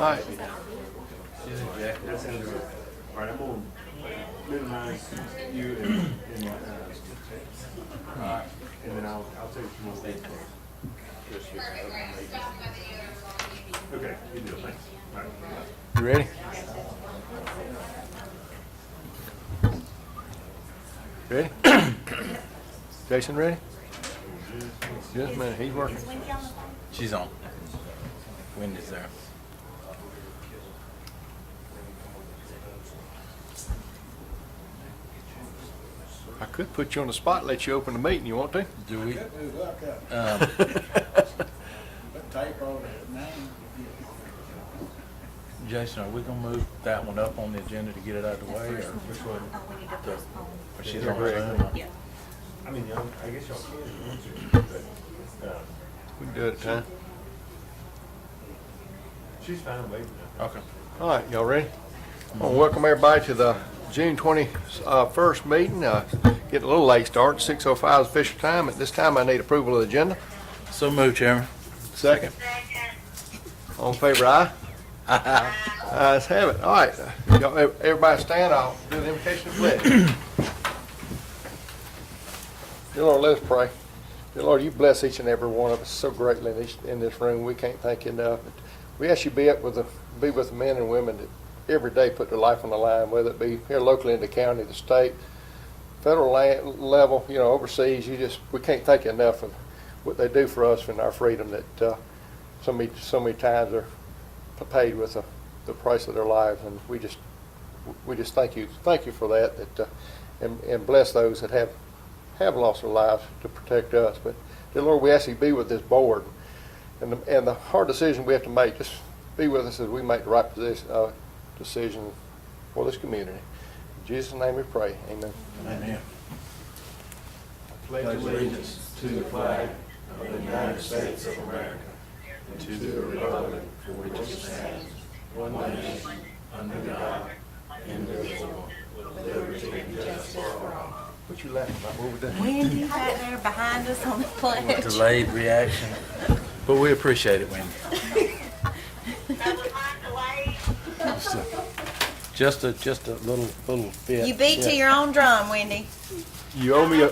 All right. That sounds good. All right, I'm gonna minimize you and then I'll take some more details. Okay, good deal, thanks. All right. You ready? Ready? Jason, ready? Just a minute, he's working. She's on. Wendy's there. I could put you on the spot and let you open the meeting. You want to? Do we? Jason, are we gonna move that one up on the agenda to get it out of the way, or which one? Or she's on Zoom? Yeah. I mean, y'all, I guess y'all can if you want to, but, We can do it at a time. she's fine waiting. Okay. All right, y'all ready? I want to welcome everybody to the June 21st meeting. Getting a little late start, 6:05 is official time. At this time, I need approval of the agenda. So move, Chairman. Second. All in favor, aye? Aye. Ayes have it. All right, y'all, everybody stand. I'll do the invocation of pledge. Dear Lord, let us pray. Dear Lord, you bless each and every one of us so greatly in this room. We can't thank you enough. We ask you be with the men and women that every day put their life on the line, whether it be here locally in the county, the state, federal level, overseas. We can't thank you enough of what they do for us and our freedom that so many times are paid with the price of their lives, and we just thank you for that and bless those that have lost their lives to protect us. But dear Lord, we ask you to be with this board and the hard decision we have to make. Just be with us as we make the right decision for this community. In Jesus' name we pray. Amen. Amen. Pledge allegiance to the flag of the United States of America and to the republic for which it stands, one nation, under God, indivisible, with liberty and justice for all. What you laughing about? What we done? Wendy back there behind us on the pledge. Delayed reaction, but we appreciate it, Wendy. Just a little bit. You beat to your own drum, Wendy. You owe me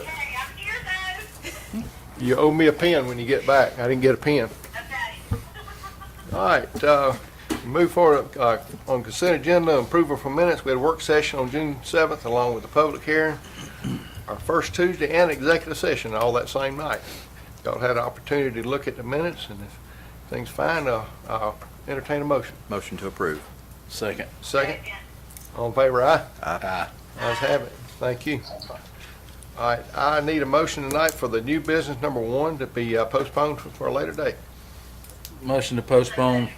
you owe me a pen when you get back. I didn't get a pen. All right, move forward on consent agenda, approval for minutes. We had a work session on June 7th along with the public hearing. Our first Tuesday and executive session all that same night. Y'all had an opportunity to look at the minutes, and if things fine, I'll entertain a motion. Motion to approve. Second. Second. All in favor, aye? Aye. Ayes have it. Thank you. All right, I need a motion tonight for the new business number 1 to be postponed for a later date. Motion to postpone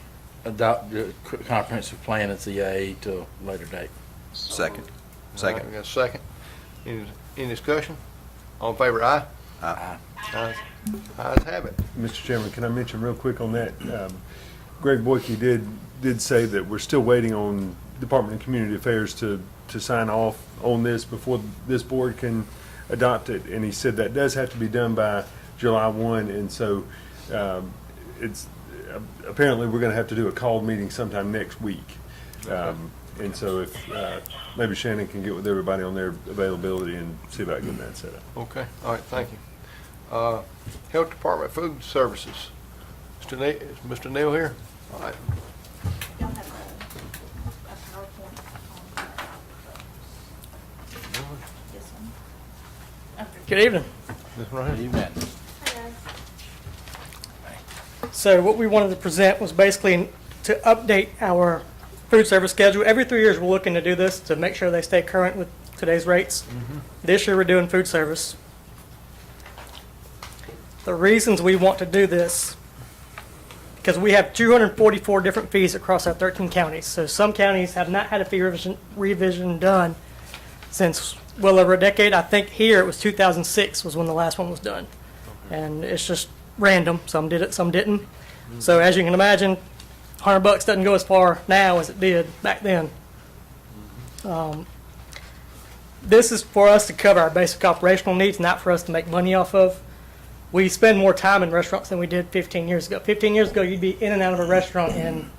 adopt the comprehensive plan at ZIA to a later date. Second. All right, we got a second. Any discussion? All in favor, aye? Aye. Ayes have it. Mr. Chairman, can I mention real quick on that? Greg Boyke did say that we're still waiting on Department of Community Affairs to sign off on this before this board can adopt it, and he said that does have to be done by July 1, and so it's apparently we're going to have to do a called meeting sometime next week. And so if maybe Shannon can get with everybody on their availability and see about getting that set up. Okay, all right, thank you. Health Department Food Services. Is Mr. Neal here? All right. Y'all have a PowerPoint. This one. Good evening. This right here. You bet. So what we wanted to present was basically to update our food service schedule. Every 3 years, we're looking to do this to make sure they stay current with today's rates. This year, we're doing food service. The reasons we want to do this, because we have 244 different fees across our 13 counties. So some counties have not had a fee revision done since well over a decade. I think here it was 2006 was when the last one was done. And it's just random. Some did it, some didn't. So as you can imagine, $100 doesn't go as far now as it did back then. This is for us to cover our basic operational needs, not for us to make money off of. We spend more time in restaurants than we did 15 years ago. 15 years ago, you'd be in and out of a restaurant in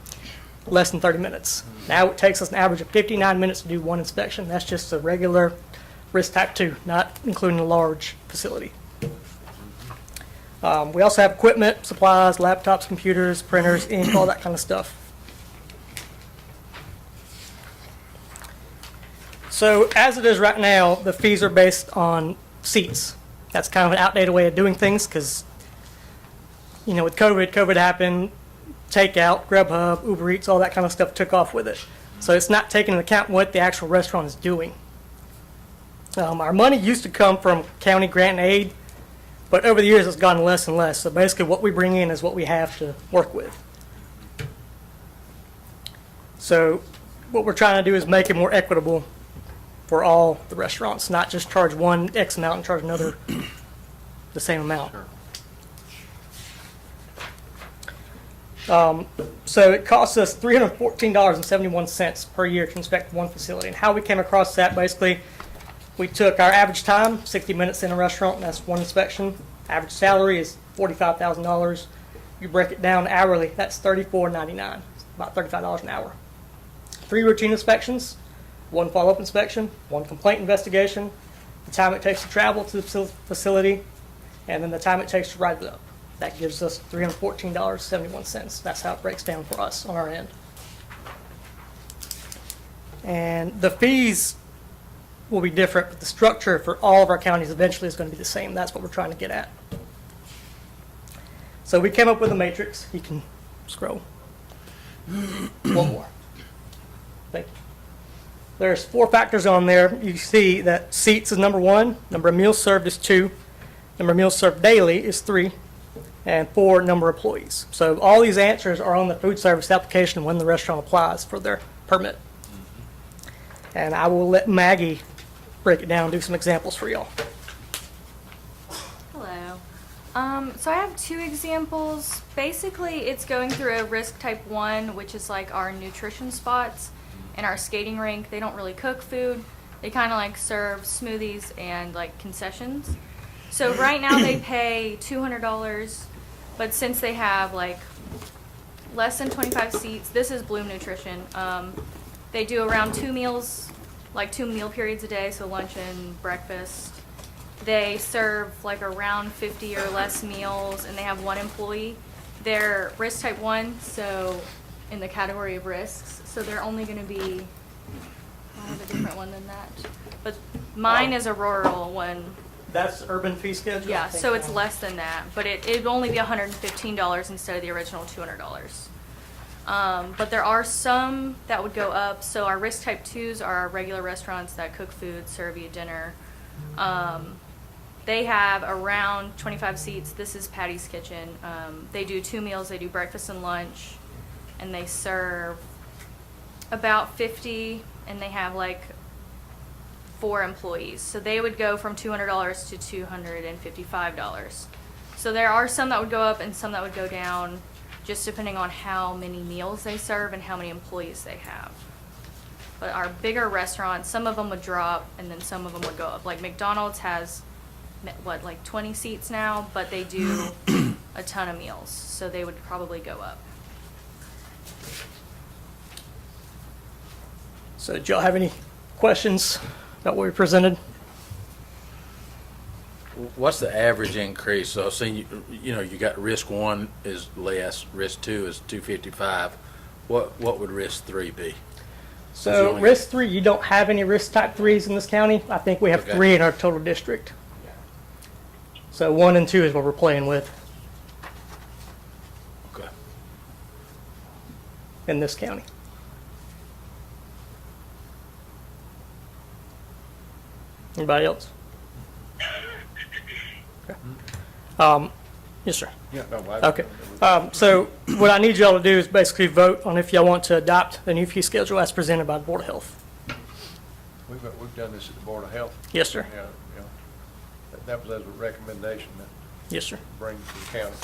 less than 30 minutes. Now it takes us an average of 59 minutes to do one inspection. That's just a regular risk type 2, not including a large facility. We also have equipment, supplies, laptops, computers, printers, ink, all that kind of stuff. So as it is right now, the fees are based on seats. That's kind of an outdated way of doing things because, you know, with COVID happened, takeout, Grubhub, Uber Eats, all that kind of stuff took off with it. So it's not taking into account what the actual restaurant is doing. Our money used to come from county grant and aid, but over the years it's gotten less and less. So basically what we bring in is what we have to work with. So what we're trying to do is make it more equitable for all the restaurants, not just charge one X amount and charge another the same amount. So it costs us $314.71 per year to inspect one facility. And how we came across that, basically, we took our average time, 60 minutes in a restaurant, and that's one inspection. Average salary is $45,000. You break it down hourly, that's $34.99, about $35 an hour. 3 routine inspections, 1 follow-up inspection, 1 complaint investigation, the time it takes to travel to the facility, and then the time it takes to write it up. That gives us $314.71. That's how it breaks down for us on our end. And the fees will be different, but the structure for all of our counties eventually is going to be the same. That's what we're trying to get at. So we came up with a matrix. You can scroll. One more. Thank you. There's 4 factors on there. You see that seats is number 1, number of meals served is 2, number of meals served daily is 3, and 4, number of employees. So all these answers are on the food service application when the restaurant applies for their permit. And I will let Maggie break it down and do some examples for y'all. Hello. So I have 2 examples. Basically, it's going through a risk type 1, which is like our nutrition spots and our skating rink. They don't really cook food. They kind of like serve smoothies and like concessions. So right now they pay $200, but since they have like less than 25 seats, this is Bloom Nutrition. They do around 2 meals, like 2 meal periods a day, so lunch and breakfast. They serve like around 50 or less meals, and they have 1 employee. They're risk type 1, so in the category of risks, so they're only going to be, I have a different one than that, but mine is a rural one. That's urban fee schedule? Yeah, so it's less than that, but it'd only be $115 instead of the original $200. But there are some that would go up. So our risk type 2s are our regular restaurants that cook food, serve you dinner. They have around 25 seats. This is Patty's Kitchen. They do 2 meals. They do breakfast and lunch, and they serve about 50, and they have like 4 employees. So they would go from $200 to $255. So there are some that would go up and some that would go down, just depending on how many meals they serve and how many employees they have. But our bigger restaurants, some of them would drop and then some of them would go up. Like McDonald's has, what, like 20 seats now, but they do a ton of meals, so they would probably go up. So do y'all have any questions about what we presented? What's the average increase? So, see, you know, you got risk 1 is less, risk 2 is 255. What would risk 3 be? So only- risk 3, you don't have any risk type 3s in this county. I think we have Okay. 3 in our total district. So 1 and 2 is what we're playing with Okay. in this county. Anybody else? Okay. Yes, sir. Yeah, no, Okay. So what I need y'all to do is basically vote on if y'all want to adopt the new fee schedule as presented by the Board of Health. We've done this at the Board of Health. Yes, sir. Yeah, yeah. That was as a recommendation that Yes, sir. bring to the county.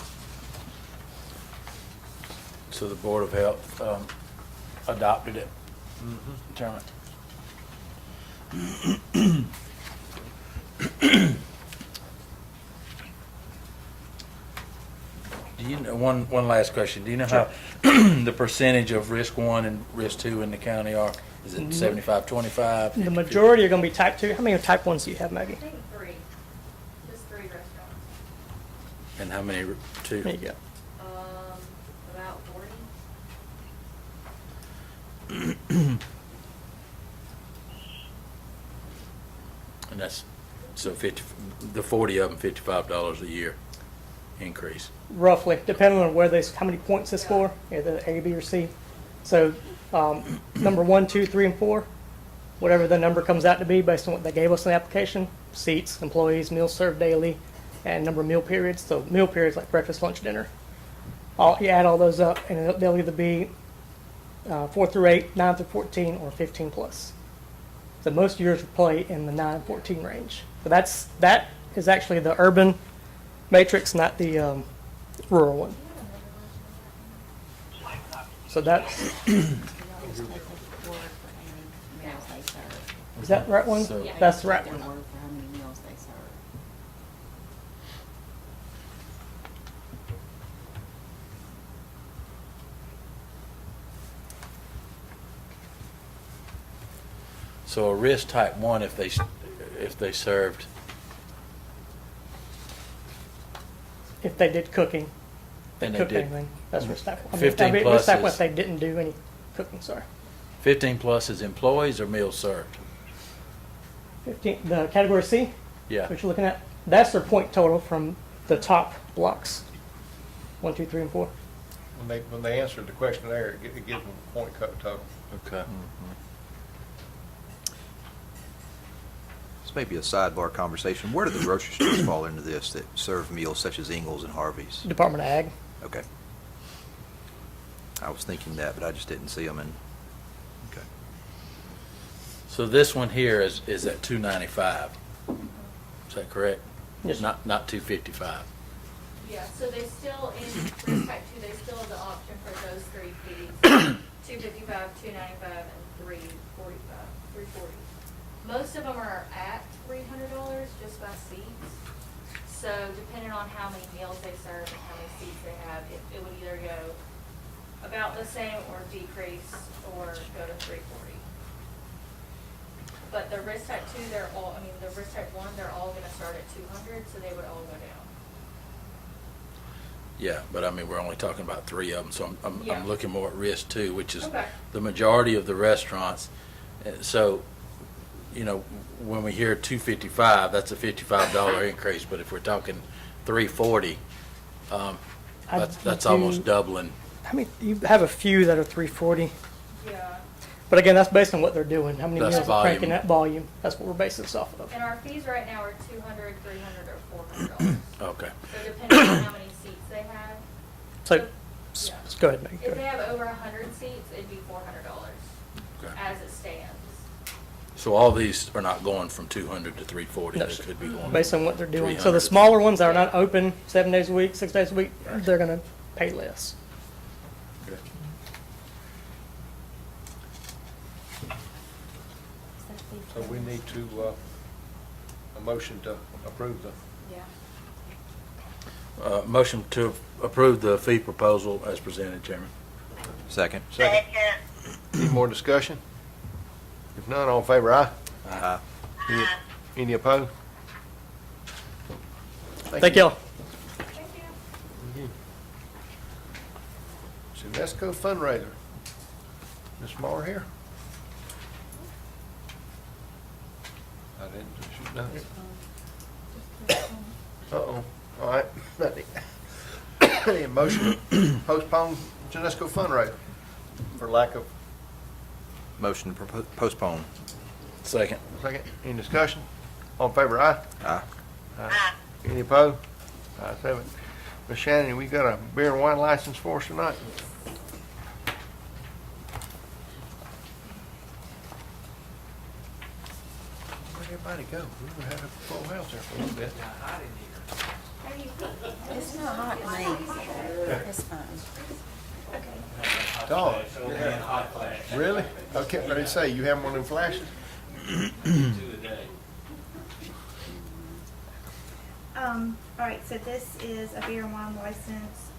So the Board of Health adopted it. Determined. Do you one last question. Do you know how the percentage of risk 1 and risk 2 in the county are? Is it 75-25? The majority are going to be type 2. How many type 1s do you have, Maggie? I think 3. Just 3 restaurants. And how many 2? There you go. About 40. And that's, so 50, the 40 of them, $55 a year increase. Roughly, depending on where how many points they score, either A, B, or C. So, number 1, 2, 3, and 4, whatever the number comes out to be based on what they gave us in the application, seats, employees, meals served daily, and number of meal periods. So meal periods like breakfast, lunch, dinner. You add all those up, and they'll either be 4 through 8, 9 through 14, or 15 plus. So most years will play in the 9 and 14 range. So that is actually the urban matrix, not the rural one. So that's, is that the right one? So- That's the right one. For how many meals they serve. So a risk type 1, if they served, If they did cooking, and they cooked did anything, that's risk type one. 15 risk plus type one is- if they didn't do any cooking, sorry. 15 plus is employees or meals served? 15, the category C, Yeah. what you're looking at, that's their point total from the top blocks. 1, 2, 3, and 4. When they answered the questionnaire, it gives them a point total. Okay. This may be a sidebar conversation. Where do the grocery stores fall into this that serve meals such as Ingles and Harvey's? Department of Ag. Okay. I was thinking that, but I just didn't see them in. Okay. So this one here is at $295. Is that correct? Yes. Not 255. Yeah, so they still, in risk type 2, they still have the option for those 3 fees, 255, 295, and 340. Most of them are at $300 just by seats. So depending on how many meals they serve and how many seats they have, it would either go about the same or decrease or go to 340. But the risk type 2, the risk type 1, they're all gonna start at 200, so they would all go down. Yeah, but I mean, we're only talking about 3 of them, so Yeah. I'm looking more at risk 2, which is Okay. the majority of the restaurants. So, you know, when we hear 255, that's a $55 increase, but if we're talking 340, that's almost doubling. I mean, you have a few that are 340, Yeah. but again, that's based on what they're doing, how many That's meals they're cranking volume. that volume. That's what we're basing this off of. And our fees right now are $200, $300, or $400. Okay. So depending on how many seats they have. So, Yeah. go ahead, Maggie. Go If they ahead. have over 100 seats, it'd be $400 Okay. as it stands. So all these are not going from 200 to 340. No, They sir. could be going. Based on what they're doing. So 300. the smaller ones that are not open 7 days a week, 6 days a week, they're gonna pay less. Okay. So we need to, a motion to approve the, Yeah. Motion to approve the fee proposal as presented, Chairman. Second. second. Any more discussion? If none, all in favor, aye? Any opposed? Thank y'all. Thank you. UNESCO fundraiser. Ms. Moore here? I didn't shoot nothing. Uh-oh, all right. Any motion to postpone UNESCO fundraiser for lack of, Motion to postpone. Second. second, any discussion? All in favor, aye? Aye. Aye. Any opposed? Ayes have it. Ms. Shannon, we got a beer and wine license for us tonight. Where'd everybody go? We had a full house there for a little bit. It's not hot to me. It's fine. Dog. Really? I kept ready to say, you have one of them flashes? All right, so this is a beer and wine license,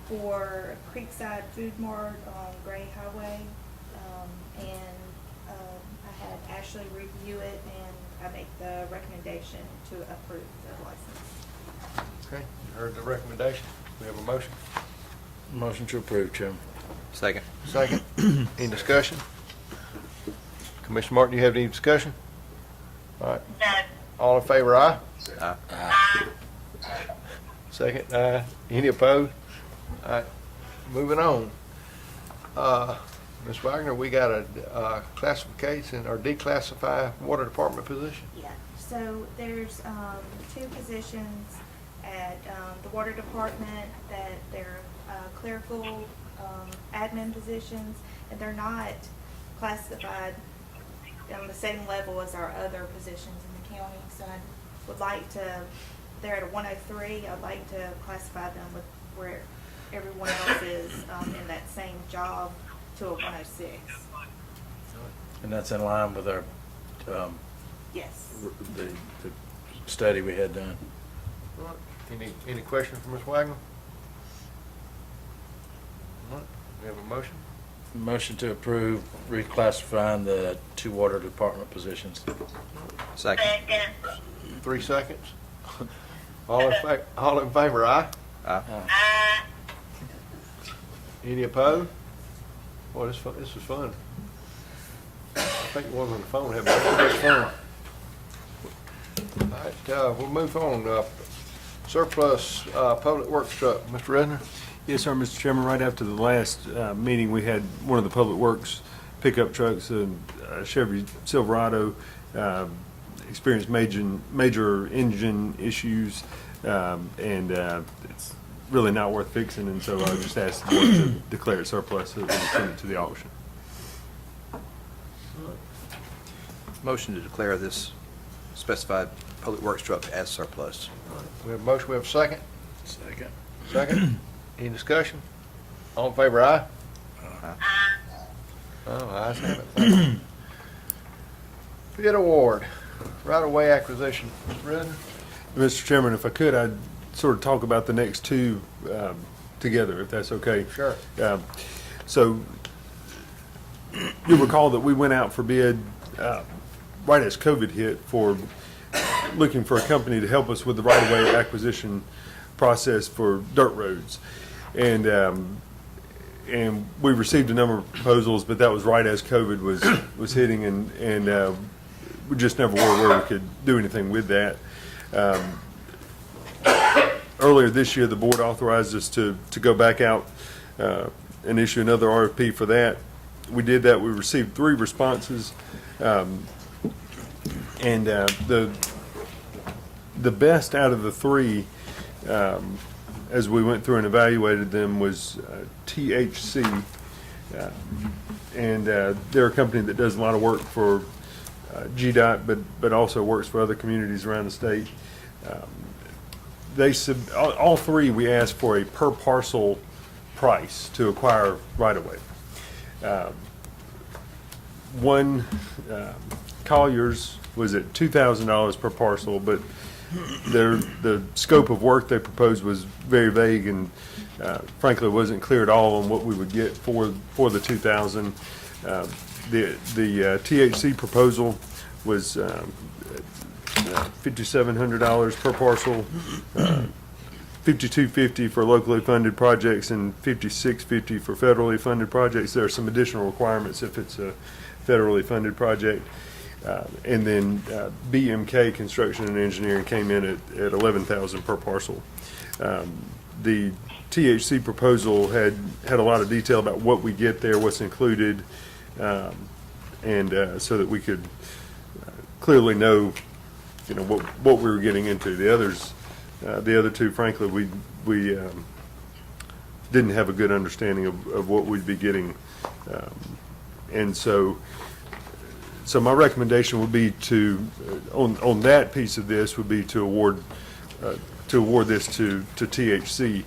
for Creekside Food Mart on Gray Highway. And I had Ashley review it, and I make the recommendation to approve the license. Okay, you heard the recommendation. We have a motion. Motion to approve, Chairman. Second. Second. Any discussion? Commissioner Martin, you have any discussion? All right. All in favor, aye? Aye. Second, aye. Any opposed? All right, moving on. Ms. Wagner, we got a classification or declassify water department position. Yeah, so there's two positions at the water department that they're clerical admin positions, and they're not classified on the same level as our other positions in the county. So I would like to, they're at a 103, I'd like to classify them with where everyone else is in that same job to a 106. And that's in line with our, Yes. the study we had done. All right. Any questions for Ms. Wagner? All right, we have a motion. Motion to approve reclassifying the two water department positions. Second. 3 seconds. All in favor, aye? Aye. Any opposed? Boy, this was fun. I think the ones on the phone have much fun. All right, we'll move on. Surplus public works truck, Mr. Redner. Yes, sir, Mr. Chairman. Right after the last meeting, we had one of the Public Works pickup trucks, a Chevy Silverado, experienced major engine issues, and it's really not worth fixing, and so I just asked the board to declare it surplus so that we can send it to the auction. Motion to declare this specified public works truck as surplus. We have a motion, we have a second. Second. Second. Any discussion? All in favor, aye? Aye. Oh, ayes have it. Thank you. Bid award, right-of-way acquisition. Mr. Redner? Mr. Chairman, if I could, I'd sort of talk about the next two together, if that's okay. Sure. So you'll recall that we went out for bid right as COVID hit for looking for a company to help us with the right-of-way acquisition process for dirt roads. And we received a number of proposals, but that was right as COVID was hitting, and we just never were where we could do anything with that. Earlier this year, the board authorized us to go back out and issue another RFP for that. We did that. We received 3 responses, and the best out of the 3, as we went through and evaluated them, was THC, and they're a company that does a lot of work for GDOT, but also works for other communities around the state. All 3, we asked for a per parcel price to acquire right of way. One, Colliers, was at $2,000 per parcel, but the scope of work they proposed was very vague, and frankly wasn't clear at all on what we would get for the $2,000. The THC proposal was $5,700 per parcel, $5,250 for locally funded projects, and $5,650 for federally funded projects. There are some additional requirements if it's a federally funded project. And then BMK Construction and Engineering came in at $11,000 per parcel. The THC proposal had a lot of detail about what we get there, what's included, and so that we could clearly know, what we were getting into. The other 2, frankly, we didn't have a good understanding of what we'd be getting, and so my recommendation would be to, on that piece of this, would be to award this to THC.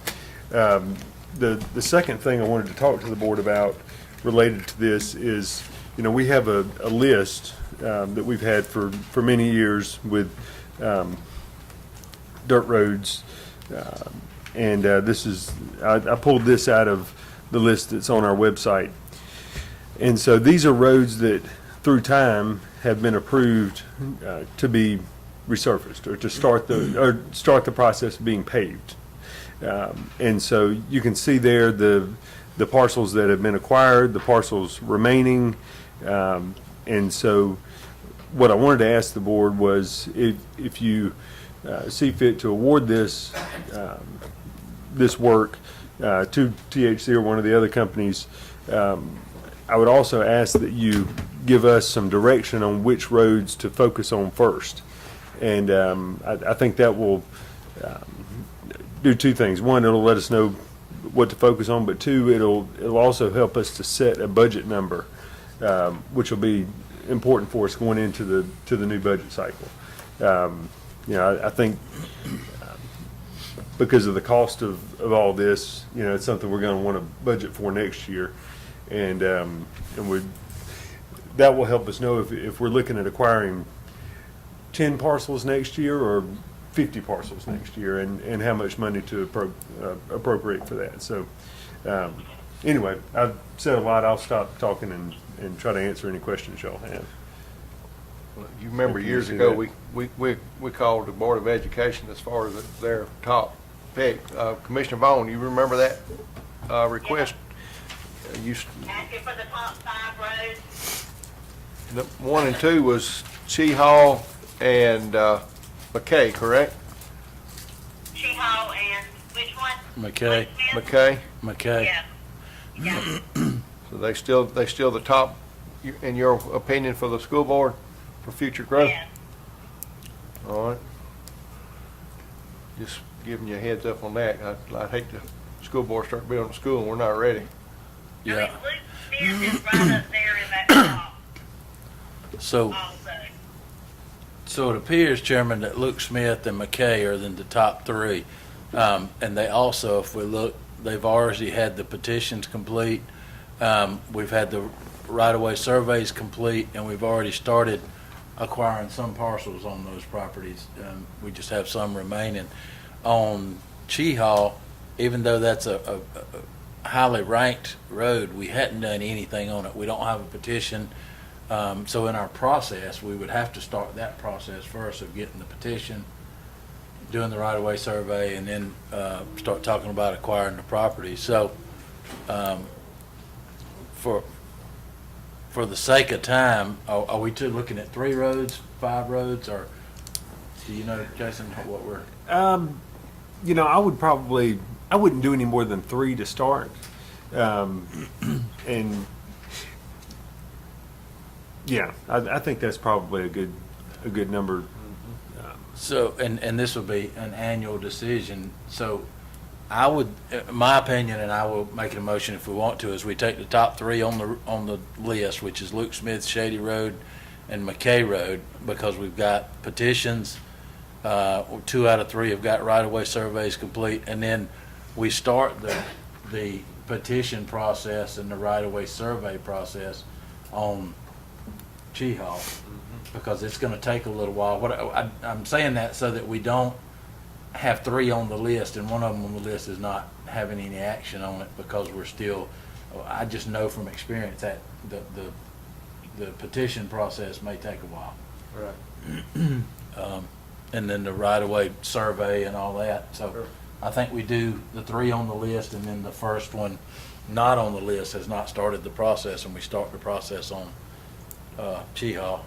The second thing I wanted to talk to the board about related to this is, we have a list that we've had for many years with dirt roads, And this is, I pulled this out of the list that's on our website. And so these are roads that, through time, have been approved to be resurfaced or to start the process of being paved. And so you can see there the parcels that have been acquired, the parcels remaining. And so what I wanted to ask the board was if you see fit to award this work to THC or one of the other companies, I would also ask that you give us some direction on which roads to focus on first. And I think that will do two things. One, it'll let us know what to focus on, but two, it'll also help us to set a budget number, which will be important for us going into the new budget cycle. I think because of the cost of all this, it's something we're going to want to budget for next year, and that will help us know if we're looking at acquiring 10 parcels next year or 50 parcels next year, and how much money to appropriate for that. So anyway, I've said a lot. I'll stop talking and try to answer any questions y'all have. You remember Can you years see ago, that? we called the Board of Education as far as their top pick. Commissioner Vaughn, you remember that request? Asking for the top 5 roads. The 1 and 2 was Chi Hall and McKay, correct? She-Hall and which one? McKay. Smith? McKay. McKay. Yeah. Yeah. So they still the top, in your opinion, for the school board for future growth? Yeah. All right. Just giving you a heads up on that. I'd hate the school board start building a school and we're not ready. I mean, Yeah. Luke Smith is right up there in that top So, also. so it appears, Chairman, that Luke Smith and McKay are in the top 3. And they also, if we look, they've already had the petitions complete. We've had the right-of-way surveys complete, and we've already started acquiring some parcels on those properties. We just have some remaining. On Chi Hall, even though that's a highly ranked road, we hadn't done anything on it. We don't have a petition. So in our process, we would have to start that process first of getting the petition, doing the right-of-way survey, and then start talking about acquiring the property. So for the sake of time, are we looking at 3 roads, 5 roads, or do you know, Jason, what we're? I wouldn't do any more than 3 to start. And yeah, I think that's probably a good number. So, and this will be an annual decision, so I would, my opinion, and I will make a motion if we want to, is we take the top 3 on the list, which is Luke Smith, Shady Road, and McKay Road, because we've got petitions, 2 out of 3 have got right-of-way surveys complete, and then we start the petition process and the right-of-way survey process on Chi Hall, because it's going to take a little while. I'm saying that so that we don't have 3 on the list and one of them on the list is not having any action on it, because we're still, I just know from experience that the petition process may take a while. Right. And then the right-of-way survey and all that. So Sure. I think we do the 3 on the list, and then the first one not on the list has not started the process, and we start the process on Chi Hall.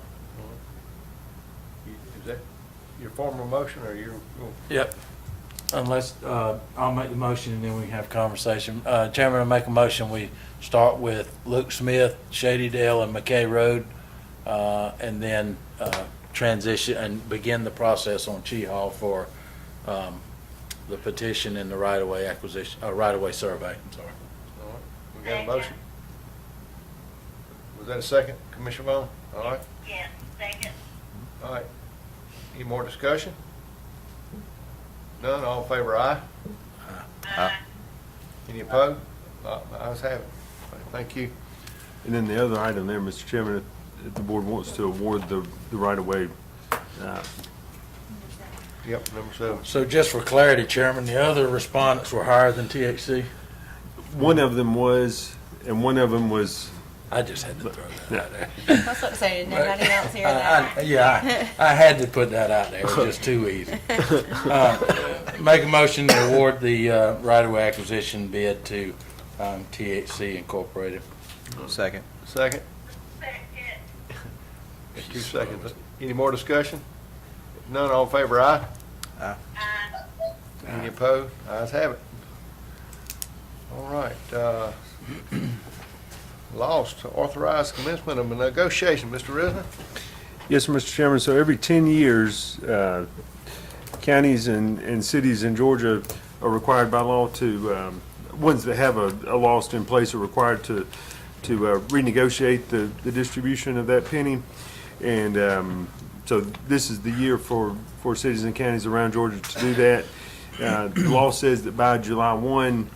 Is that your formal motion or your? Yep. Unless, I'll make the motion and then we can have conversation. Chairman, I make a motion, we start with Luke Smith, Shady Dale, and McKay Road, and then transition and begin the process on Chi Hall for the petition and the right-of-way acquisition, right-of-way survey, I'm sorry. All right. We got a motion. Was that a second, Commissioner Vaughn? All right. Yeah, second. All right. Any more discussion? None, all in favor, aye? Any opposed? Ayes have it. Thank you. And then the other item there, Mr. Chairman, if the board wants to award the right-of-way Yep, number 7. So just for clarity, Chairman, the other respondents were higher than THC? One of them was, and one of them was, I just had to throw that out there. That's what I'm saying, nobody else hear that? Yeah, I had to put that out there, it was just too easy. Make a motion to award the right-of-way acquisition bid to THC Incorporated. Second. Second? Second. Got 2 seconds. Any more discussion? None, all in favor, aye? Aye. Any opposed? Ayes have it. All right, lost authorized commencement of a negotiation. Mr. Risner? yes, sir, Mr. Chairman, so every 10 years, counties and cities in Georgia are required by law to, ones that have a lost in place are required to renegotiate the distribution of that penny. And so this is the year for cities and counties around Georgia to do that. The law says that by July 1,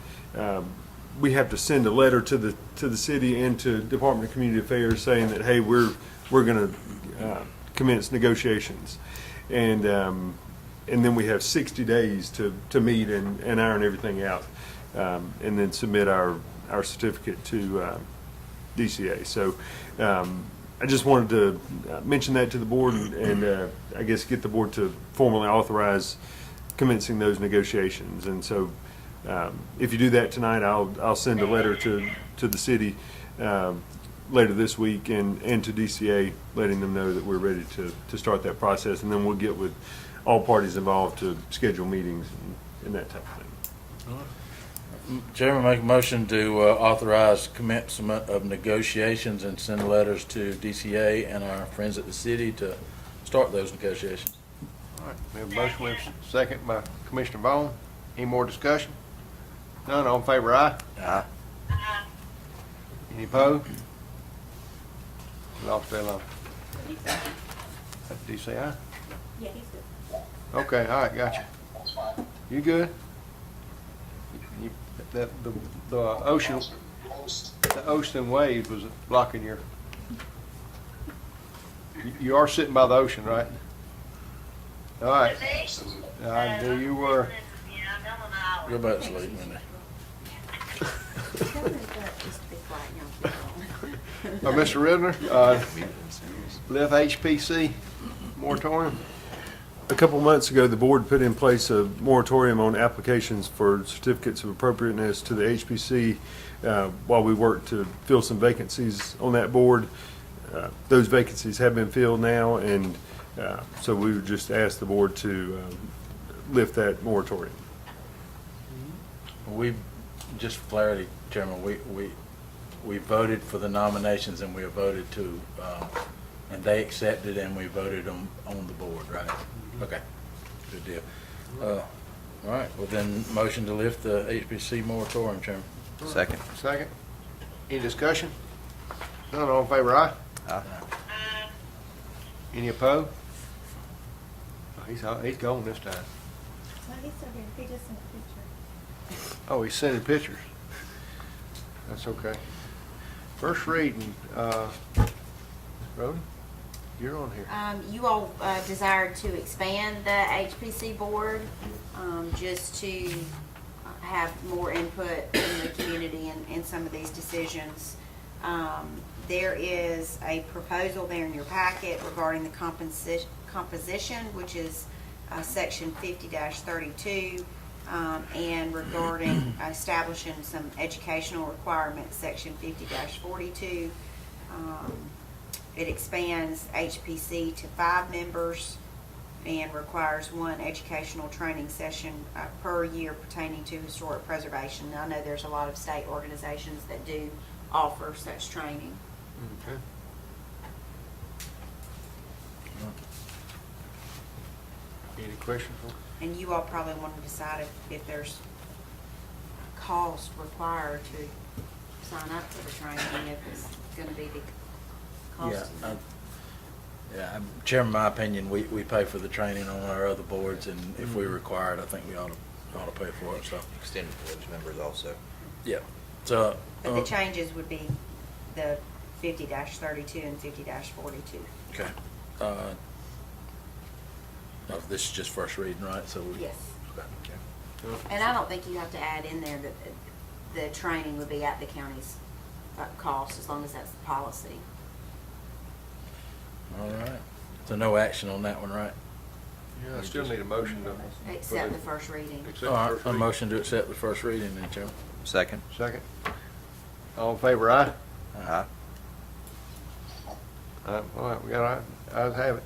we have to send a letter to the city and to Department of Community Affairs saying that, hey, we're going to commence negotiations. And then we have 60 days to meet and iron everything out, and then submit our certificate to DCA. So I just wanted to mention that to the board and I guess get the board to formally authorize commencing those negotiations. And so if you do that tonight, I'll send a letter to the city later this week and to DCA, letting them know that we're ready to start that process. And then we'll get with all parties involved to schedule meetings and that type of thing. Chairman, make a motion to authorize commencement of negotiations and send letters to DCA and our friends at the city to start those negotiations. All right, we have a motion, we have a second by Commissioner Vaughn. Any more discussion? None, all in favor, aye? Aye. Any opposed? Lost that long. Did you say aye? Yeah, he's good. Okay, all right, gotcha. You good? The ocean wave was blocking your, you are sitting by the ocean, right? All right. I knew you were. Yeah, Go back to sleep, Mindy. Mr. Ribner, lift HPC moratorium. A couple months ago, the board put in place a moratorium on applications for certificates of appropriateness to the HPC while we worked to fill some vacancies on that board. Those vacancies have been filled now, and so we would just ask the board to lift that moratorium. We, just for clarity, Chairman, we voted for the nominations and we voted to, and they accepted and we voted on the board, right? Okay, good deal. All right, well then, motion to lift the HPC moratorium, Chairman. Second. Second. Any discussion? None, all in favor, aye? Aye. Any opposed? Oh, he's gone this time. No, he's still here. He just sent a picture. Oh, he's sending pictures. That's okay. First reading, Rhoda, you're on here. You all desired to expand the HPC board, just to have more input from the community in some of these decisions. There is a proposal there in your packet regarding the composition, which is section 50-32, and regarding establishing some educational requirements, section 50-42. It expands HPC to 5 members and requires 1 educational training session per year pertaining to historic preservation. Now, I know there's a lot of state organizations that do offer such training. Okay. Any questions? And you all probably want to decide if there's cost required to sign up for the training, if it's going to be the cost. Chairman, my opinion, we pay for the training on our other boards, and if we require it, I think we ought to pay for it, so. Extended village members also. Yeah. So. But the changes would be the 50-32 and 50-42. Okay. This is just first reading, right? So we. Yes. And I don't think you have to add in there that the training would be at the county's cost, as long as that's the policy. All right. So no action on that one, right? Yeah, I still need a motion to. Except the first reading. Accept the All right, first a reading. motion to accept the first reading then, Chairman. Second. Second. All in favor, aye? Aye. All right, we got, ayes have it.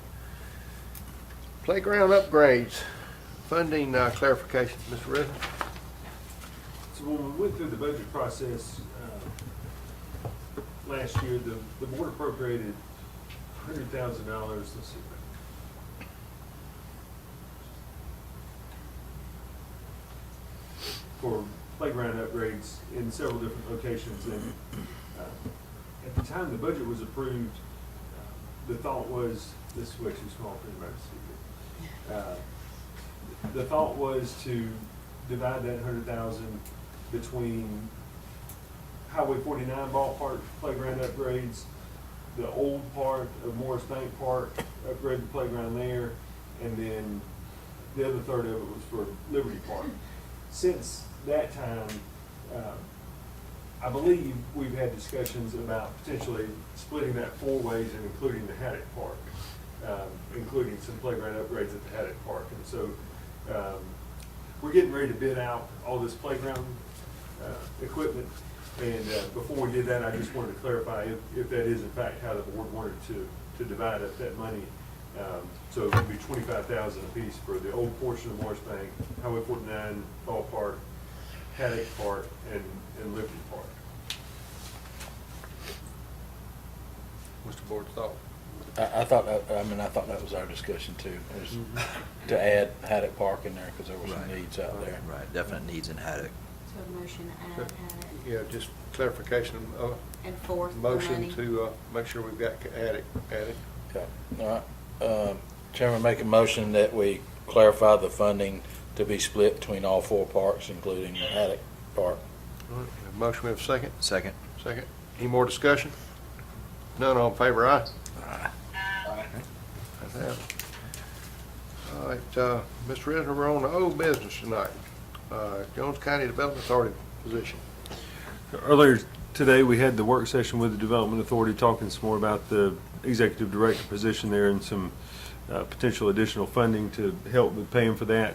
Playground upgrades, funding clarification, Mr. Ritter. So when we went through the budget process last year, the board appropriated $100,000, let's see. For playground upgrades in several different locations. And at the time the budget was approved, the thought was, this is way too small for anybody to see here. The thought was to divide that 100,000 between Highway 49 ballpark playground upgrades, the old part of Morris Bank Park, upgrade the playground there, and then the other third of it was for Liberty Park. Since that time, I believe we've had discussions about potentially splitting that 4 ways and including the Haddock Park, including some playground upgrades at the Haddock Park. And so we're getting ready to bid out all this playground equipment. And before we did that, I just wanted to clarify if that is in fact how the board wanted to divide up that money. So it would be $25,000 apiece for the old portion of Morris Bank, Highway 49 ballpark, Haddock Park, and Liberty Park. What's the board's thought? I thought that was our discussion too, was to add Haddock Park in there because there were some Right. needs out there. Right, definite needs in Haddock. So a motion to add Haddock Yeah, just clarification, and fourth, the motion money. to make sure we've got added. Yeah. All right. Chairman, make a motion that we clarify the funding to be split between all 4 parks, including Haddock Park. All right, have a motion, we have a second? Second. Second. Any more discussion? None, all in favor, aye? Aye. Ayes have it. All right, Mr. Risner, we're on the old business tonight. Jones County Development Authority position. Earlier today, we had the work session with the Development Authority talking some more about the executive director position there and some potential additional funding to help with paying for that.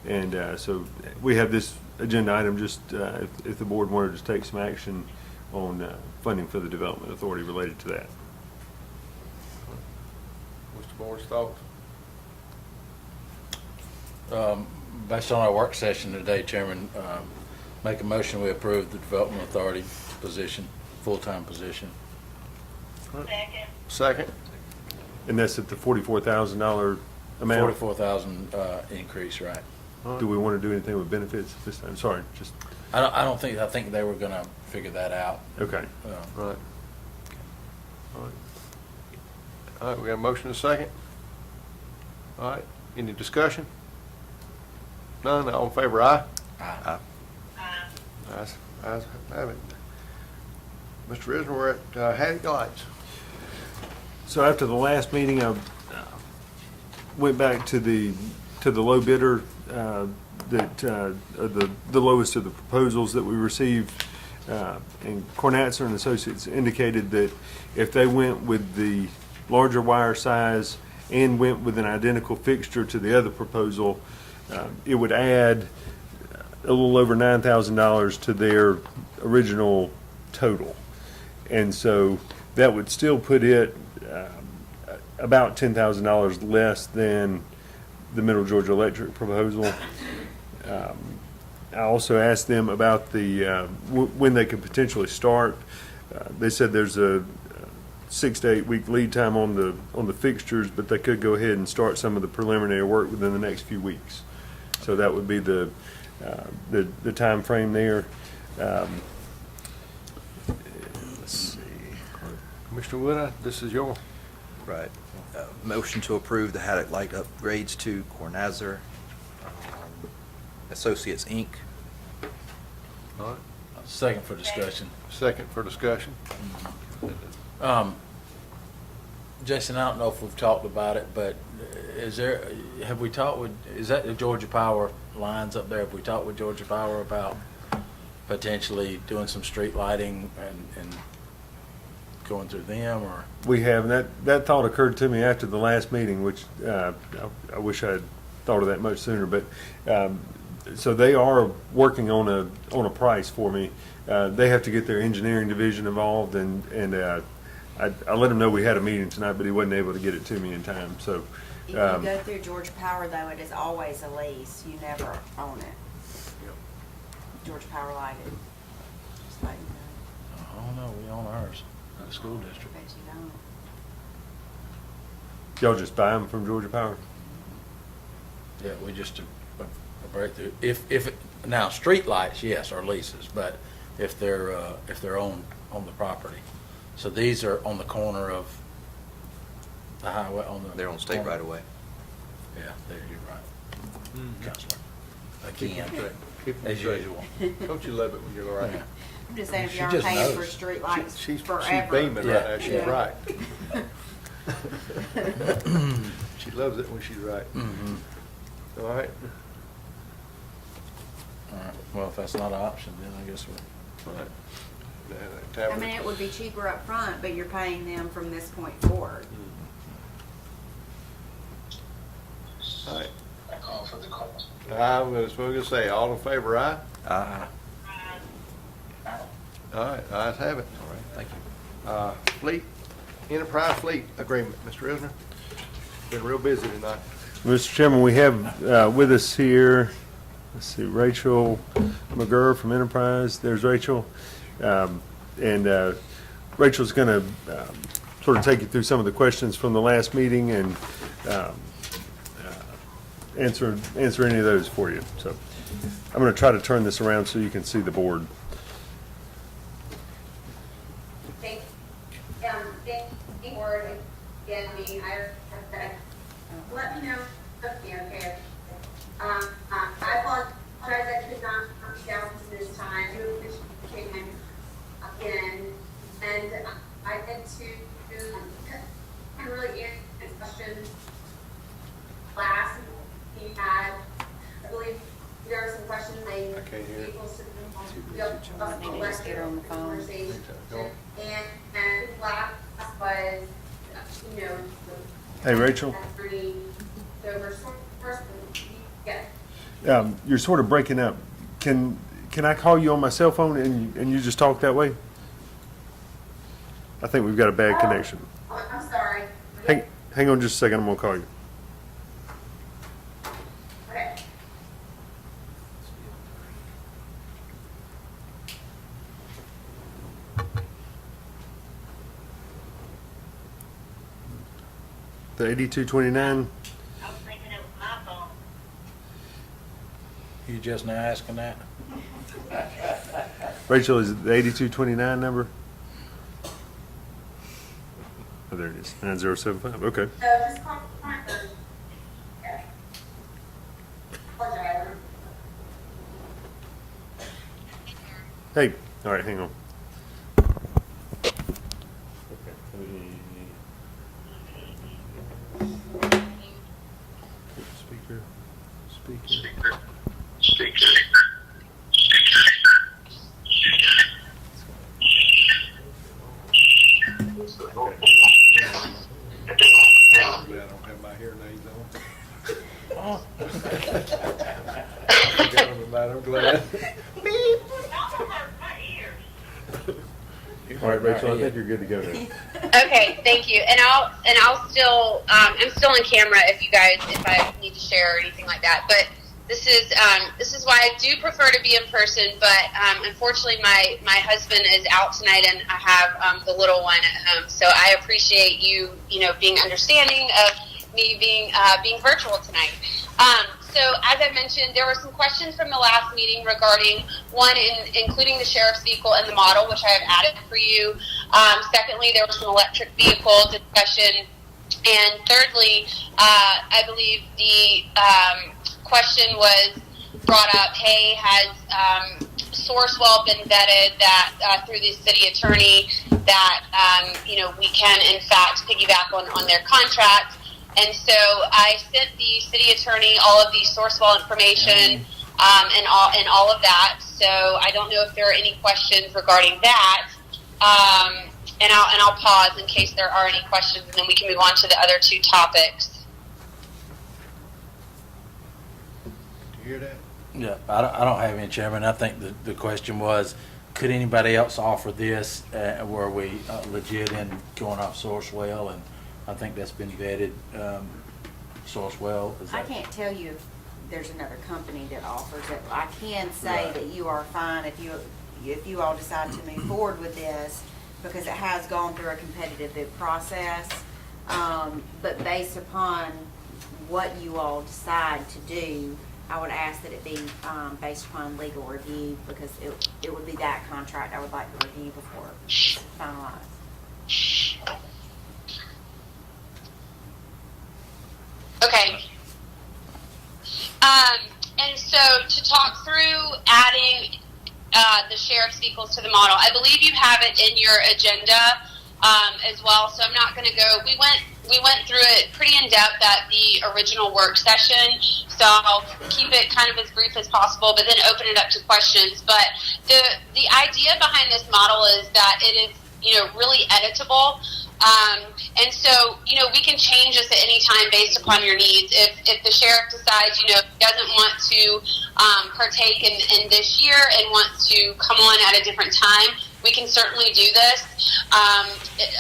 And so we have this agenda item just if the board wanted to take some action on funding for the Development Authority related to that. What's the board's thoughts? Based on our work session today, Chairman, make a motion we approve the Development Authority position, full-time position. Second. Second. And that's at the $44,000 amount. 44,000 increase, right? Do we want to do anything with benefits this time? Sorry, just, I think they were gonna figure that out. okay. Right. All right. All right, we got a motion and a second. All right, any discussion? None, all in favor, aye? Aye. Ayes have it. Mr. Risner, we're at Haddock Lights. So after the last meeting, I went back to the low bidder, the lowest of the proposals that we received. And Cornatzer and Associates indicated that if they went with the larger wire size and went with an identical fixture to the other proposal, it would add a little over $9,000 to their original total. And so that would still put it about $10,000 less than the Middle Georgia Electric proposal. I also asked them about the when they could potentially start. They said there's a 6 to 8 week lead time on the fixtures, but they could go ahead and start some of the preliminary work within the next few weeks. So that would be the time frame there. Let's see. Mr. Wood, this is your. Right. Motion to approve the Haddock light upgrades to Cornatzer Associates, Inc. All right, Second for discussion. second for discussion. Jason, I don't know if we've talked about it, but have we talked with, is that the Georgia Power lines up there? Have we talked with Georgia Power about potentially doing some street lighting and going through them, or? We have, and that thought occurred to me after the last meeting, which I wish I had thought of that much sooner. But so they are working on a price for me. They have to get their engineering division involved, and I let him know we had a meeting tonight, but he wasn't able to get it to me in time. So If you go through Georgia Power, though, it is always a lease. You never own it. Georgia Power lighted. Just like, Oh, no, we own ours, the school district. bet you don't. y'all just buy them from Georgia Power? Yeah, we just a breakthrough. If now street lights, yes, are leases, but if they're on the property. So these are on the corner of the highway They're on state corner. right away. Yeah, there, you're right. Counselor. Again, Keep them as straight. usual. Don't you love it when you're right? Yeah. I'm just saying, if She you aren't just paying for knows. street lights She's forever. beaming right Yeah. now, she's Yeah. right. She loves it when she's right. Mhm. All right? All right, well, if that's not an option, then I guess we're. All right. I mean, it would be cheaper up front, but you're paying them from this point forward. All right. I was going to say, all in favor, aye? Aye. All right, ayes have it. All right, thank you. Fleet, Enterprise Fleet Agreement, Mr. Isner. Been real busy tonight. Mr. Chairman, we have with us here, let's see, Rachel McGurr from Enterprise. There's Rachel. And Rachel's going to sort of take you through some of the questions from the last meeting and answer any of those for you. So I'm going to try to turn this around so you can see the board. Thank you, Ward, again, being hired, let me know, okay. I apologize, I could not come down to this time, I do appreciate him again, and I had to really answer questions last he had, I believe there are some questions I can't hear. Maybe just get her on the phone. Conversation. Go on. And last was, you know. Hey, Rachel. So we're first, yes. You're sort of breaking up. Can I call you on my cell phone and you just talk that way? I think we've got a bad connection. Oh, I'm sorry. Hang on just a second. I'm going to call you. Okay. The 8229. I was thinking it was my phone. You just now asking that? Rachel, is it the 8229 number? Oh, there it is. 9075. Okay. Just call my phone. Okay. Apologize. Hey. All right. Hang on. Speaker. I'm glad I don't have my hearing aids on. I got them tonight, I'm glad. All right, Rachel. I think you're good to go now. Okay, thank you. And I'll still, I'm still on camera if I need to share or anything like that. But this is why I do prefer to be in person. But unfortunately, my husband is out tonight, and I have the little one at home. So I appreciate you being understanding of me being virtual tonight. So as I mentioned, there were some questions from the last meeting regarding one, including the sheriff's vehicle and the model, which I have added for you. Secondly, there was some electric vehicle discussion. And thirdly, I believe the question was brought up, hey, has Sourcewell been vetted that through the city attorney that we can in fact piggyback on their contract. And so I sent the city attorney all of the Sourcewell information and all of that. So I don't know if there are any questions regarding that. And I'll pause in case there are any questions, and then we can move on to the other two topics. Do you hear that? Yeah, I don't have any, Chairman. I think the question was, could anybody else offer this? Were we legit in going off Sourcewell? And I think that's been vetted. Sourcewell. I can't tell you if there's another company that offers it. I can say that you are fine if you all decide to move forward with this, because it has gone through a competitive bid process. But based upon what you all decide to do, I would ask that it be based upon legal review, because it would be that contract I would like to review before it's finalized. Okay. And so to talk through adding the sheriff's vehicles to the model, I believe you have it in your agenda as well. So I'm not going to go. We went through it pretty in depth at the original work session. So I'll keep it kind of as brief as possible, but then open it up to questions. But the idea behind this model is that it is really editable. And so, we can change this at any time based upon your needs. If the sheriff decides, doesn't want to partake in this year and wants to come on at a different time, we can certainly do this.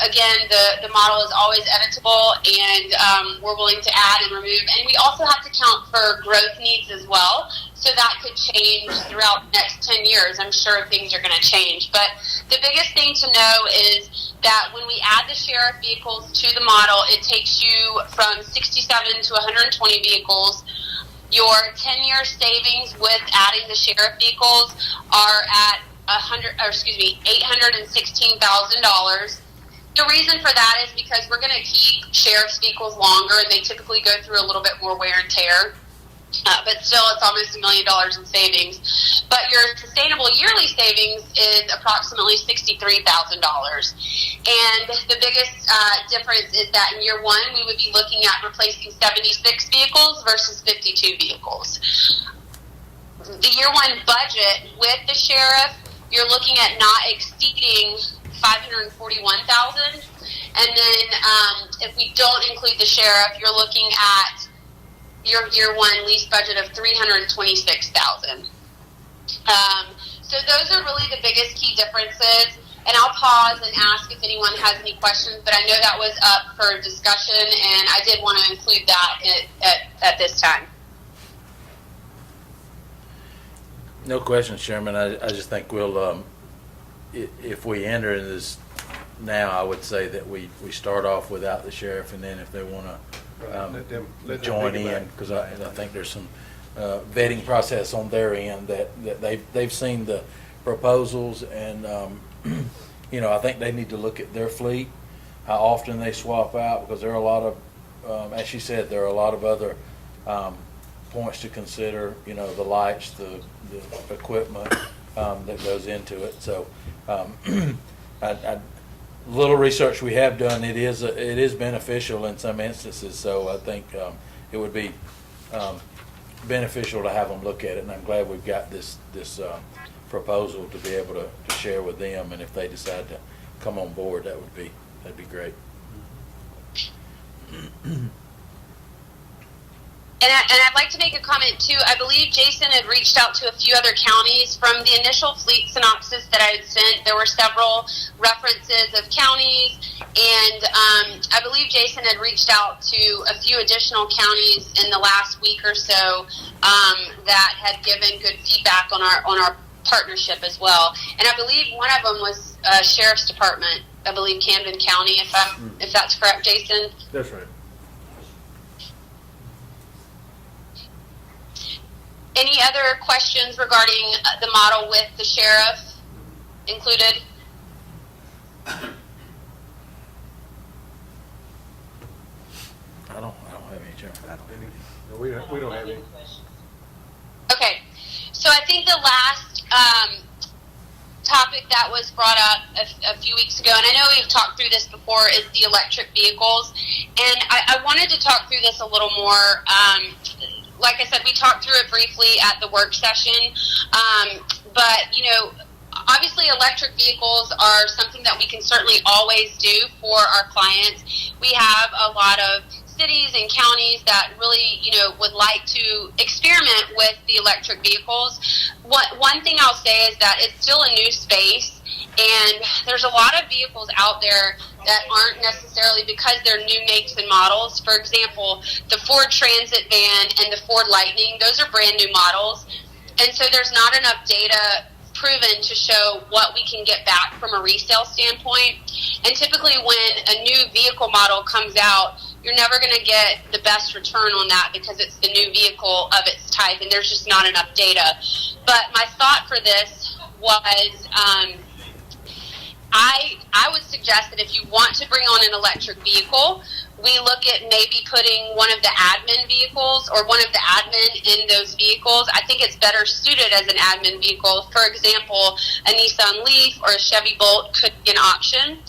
Again, the model is always editable, and we're willing to add and remove. And we also have to count for growth needs as well. So that could change throughout the next 10 years. I'm sure things are going to change. But the biggest thing to know is that when we add the sheriff vehicles to the model, it takes you from 67 to 120 vehicles. Your 10-year savings with adding the sheriff vehicles are at $816,000. The reason for that is because we're going to keep sheriff's vehicles longer, and they typically go through a little bit more wear and tear. But still, it's almost $1 million in savings. But your sustainable yearly savings is approximately $63,000. And the biggest difference is that in year one, we would be looking at replacing 76 vehicles versus 52 vehicles. The year one budget with the sheriff, you're looking at not exceeding $541,000. And then if we don't include the sheriff, you're looking at your year one lease budget of $326,000. So those are really the biggest key differences. And I'll pause and ask if anyone has any questions, but I know that was up for discussion, and I did want to include that at this time. No questions, Chairman. I just think we'll, if we enter in this now, I would say that we start off without the sheriff, and then if they want to Let them join think about in, it. because I think there's some vetting process on their end that they've seen the proposals, and I think they need to look at their fleet, how often they swap out, because there are a lot of, as she said, there are a lot of other points to consider. The lights, the equipment that goes into it. So, little research we have done, it is beneficial in some instances. So I think it would be beneficial to have them look at it, and I'm glad we've got this proposal to be able to share with them. And if they decide to come on board, that'd be great. And I'd like to make a comment too. I believe Jason had reached out to a few other counties. From the initial fleet synopsis that I had sent, there were several references of counties, and I believe Jason had reached out to a few additional counties in the last week or so that had given good feedback on our partnership as well. And I believe one of them was Sheriff's Department. I believe Camden County, if that's correct, Jason. That's right. Any other questions regarding the model with the sheriff included? I don't have any, Chairman. No, we don't have any. Okay, So I think the last topic that was brought up a few weeks ago, and I know we've talked through this before, is the electric vehicles. And I wanted to talk through this a little more. Like I said, we talked through it briefly at the work session. But, you know, obviously electric vehicles are something that we can certainly always do for our clients. We have a lot of cities and counties that really, you know, would like to experiment with the electric vehicles. One thing I'll say is that it's still a new space, and there's a lot of vehicles out there that aren't necessarily, because they're new makes and models. For example, the Ford Transit van and the Ford Lightning, those are brand new models, and so there's not enough data proven to show what we can get back from a resale standpoint. And typically when a new vehicle model comes out, you're never going to get the best return on that because it's the new vehicle of its type, and there's just not enough data. But my thought for this was, I would suggest that if you want to bring on an electric vehicle, we look at maybe putting one of the admin vehicles or one of the admin in those vehicles. I think it's better suited as an admin vehicle. For example, a Nissan Leaf or a Chevy Bolt could be an option.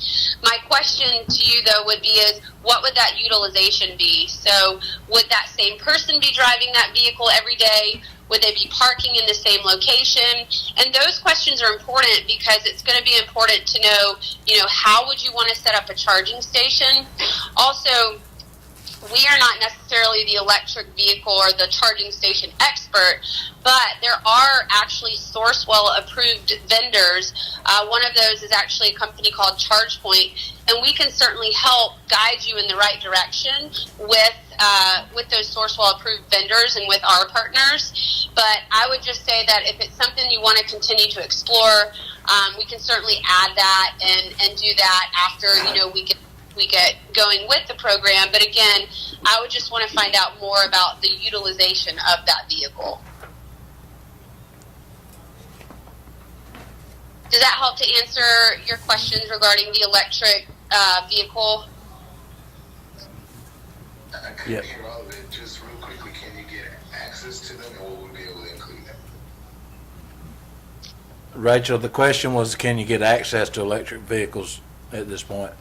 My question to you, though, would be is, what would that utilization be? So would that same person be driving that vehicle every day? Would they be parking in the same location? And those questions are important because it's going to be important to know, you know, how would you want to set up a charging station? Also, we are not necessarily the electric vehicle or the charging station expert, but there are actually Sourcewell approved vendors. One of those is actually a company called ChargePoint, and we can certainly help guide you in the right direction with those Sourcewell approved vendors and with our partners. But I would just say that if it's something you want to continue to explore, we can certainly add that and do that after, you know, we get going with the program. But again, I would just want to find out more about the utilization of that vehicle. Does that help to answer your questions regarding the electric vehicle? I couldn't hear all of it. Just real quickly, can you get access to them, or will we be able to include them? Rachel, the question was, can you get access to electric vehicles at this point?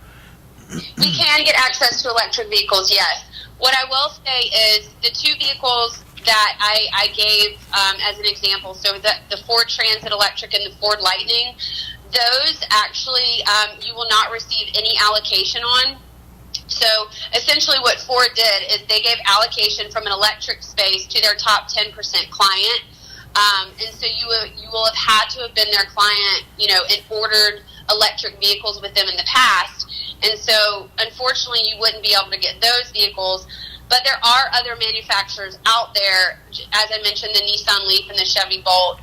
We can get access to electric vehicles, yes. What I will say is the two vehicles that I gave as an example, so the Ford Transit Electric and the Ford Lightning, those actually you will not receive any allocation on. So essentially what Ford did is they gave allocation from an electric space to their top 10% client. And so you will have had to have been their client, you know, and ordered electric vehicles with them in the past. And so unfortunately you wouldn't be able to get those vehicles. But there are other manufacturers out there, as I mentioned, the Nissan Leaf and the Chevy Bolt,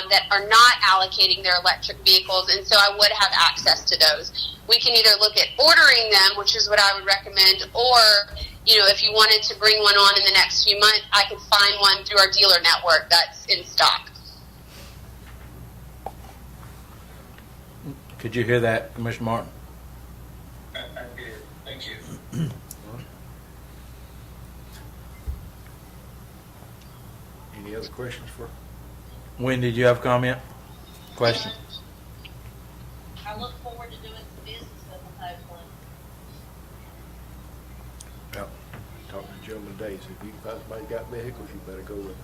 that are not allocating their electric vehicles, and so I would have access to those. We can either look at ordering them, which is what I would recommend, or, you know, if you wanted to bring one on in the next few months, I could find one through our dealer network that's in stock. Could you hear that, Commissioner Martin? I did. Thank you. Any other questions for? Wendy, did you have a comment? Question? I look forward to doing some business with them, hopefully. Yep. Talking to Joe and Daisy. If you can find somebody got vehicles, you better go with them.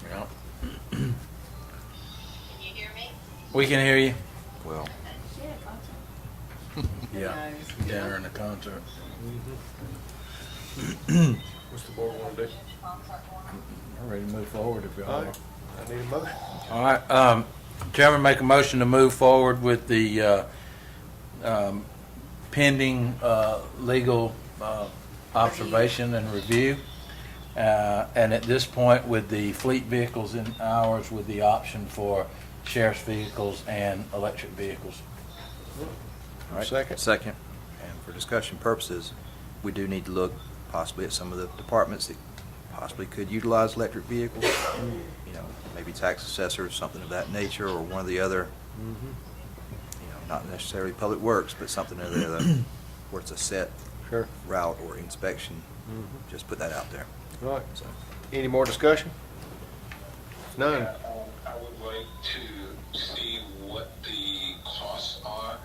Yeah. Can you hear me? We can hear you. Well, Yeah. Dinner and a concert. What's the board want to do? I'm ready to move forward if y'all All are. right. I need a motion. All right, Chairman, make a motion to move forward with the pending legal observation and review. And at this point, with the fleet vehicles in ours, with the option for sheriff's vehicles and electric vehicles. all right. Second. And for discussion purposes, we do need to look possibly at some of the departments that possibly could utilize electric vehicles. You know, maybe tax assessors, something of that nature, or one of the other, you know, not necessarily public works, but something of the other where it's a set Sure. route or inspection. Just put that out there. All right. So, Any more discussion? None. I would like to see what the costs are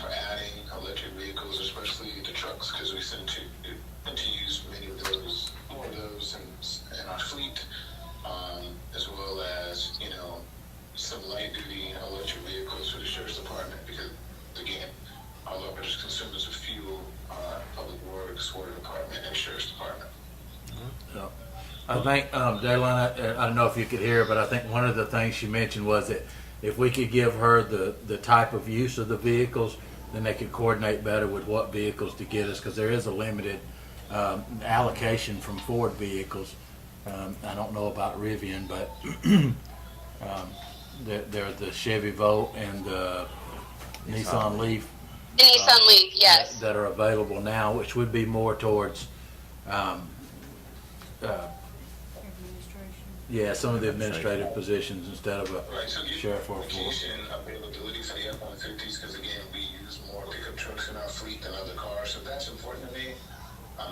for adding electric vehicles, especially the trucks, because we tend to use many of those, more of those in our fleet, as well as, you know, some light duty electric vehicles for the sheriff's department, because again, our largest consumers of fuel are public works, water department, and sheriff's department. So, I think, Dayline, I don't know if you could hear, but I think one of the things she mentioned was that if we could give her the type of use of the vehicles, then they could coordinate better with what vehicles to get us, because there is a limited allocation from Ford vehicles. I don't know about Rivian, but they're the Chevy Volt and the Nissan Leaf. The Nissan Leaf, yes. That are available now, which would be more towards, yeah, some of the administrative positions instead of a Right, so sheriff or a floor. location availability for the F-150s, because again, we use more pickup trucks in our fleet than other cars, so that's important to me.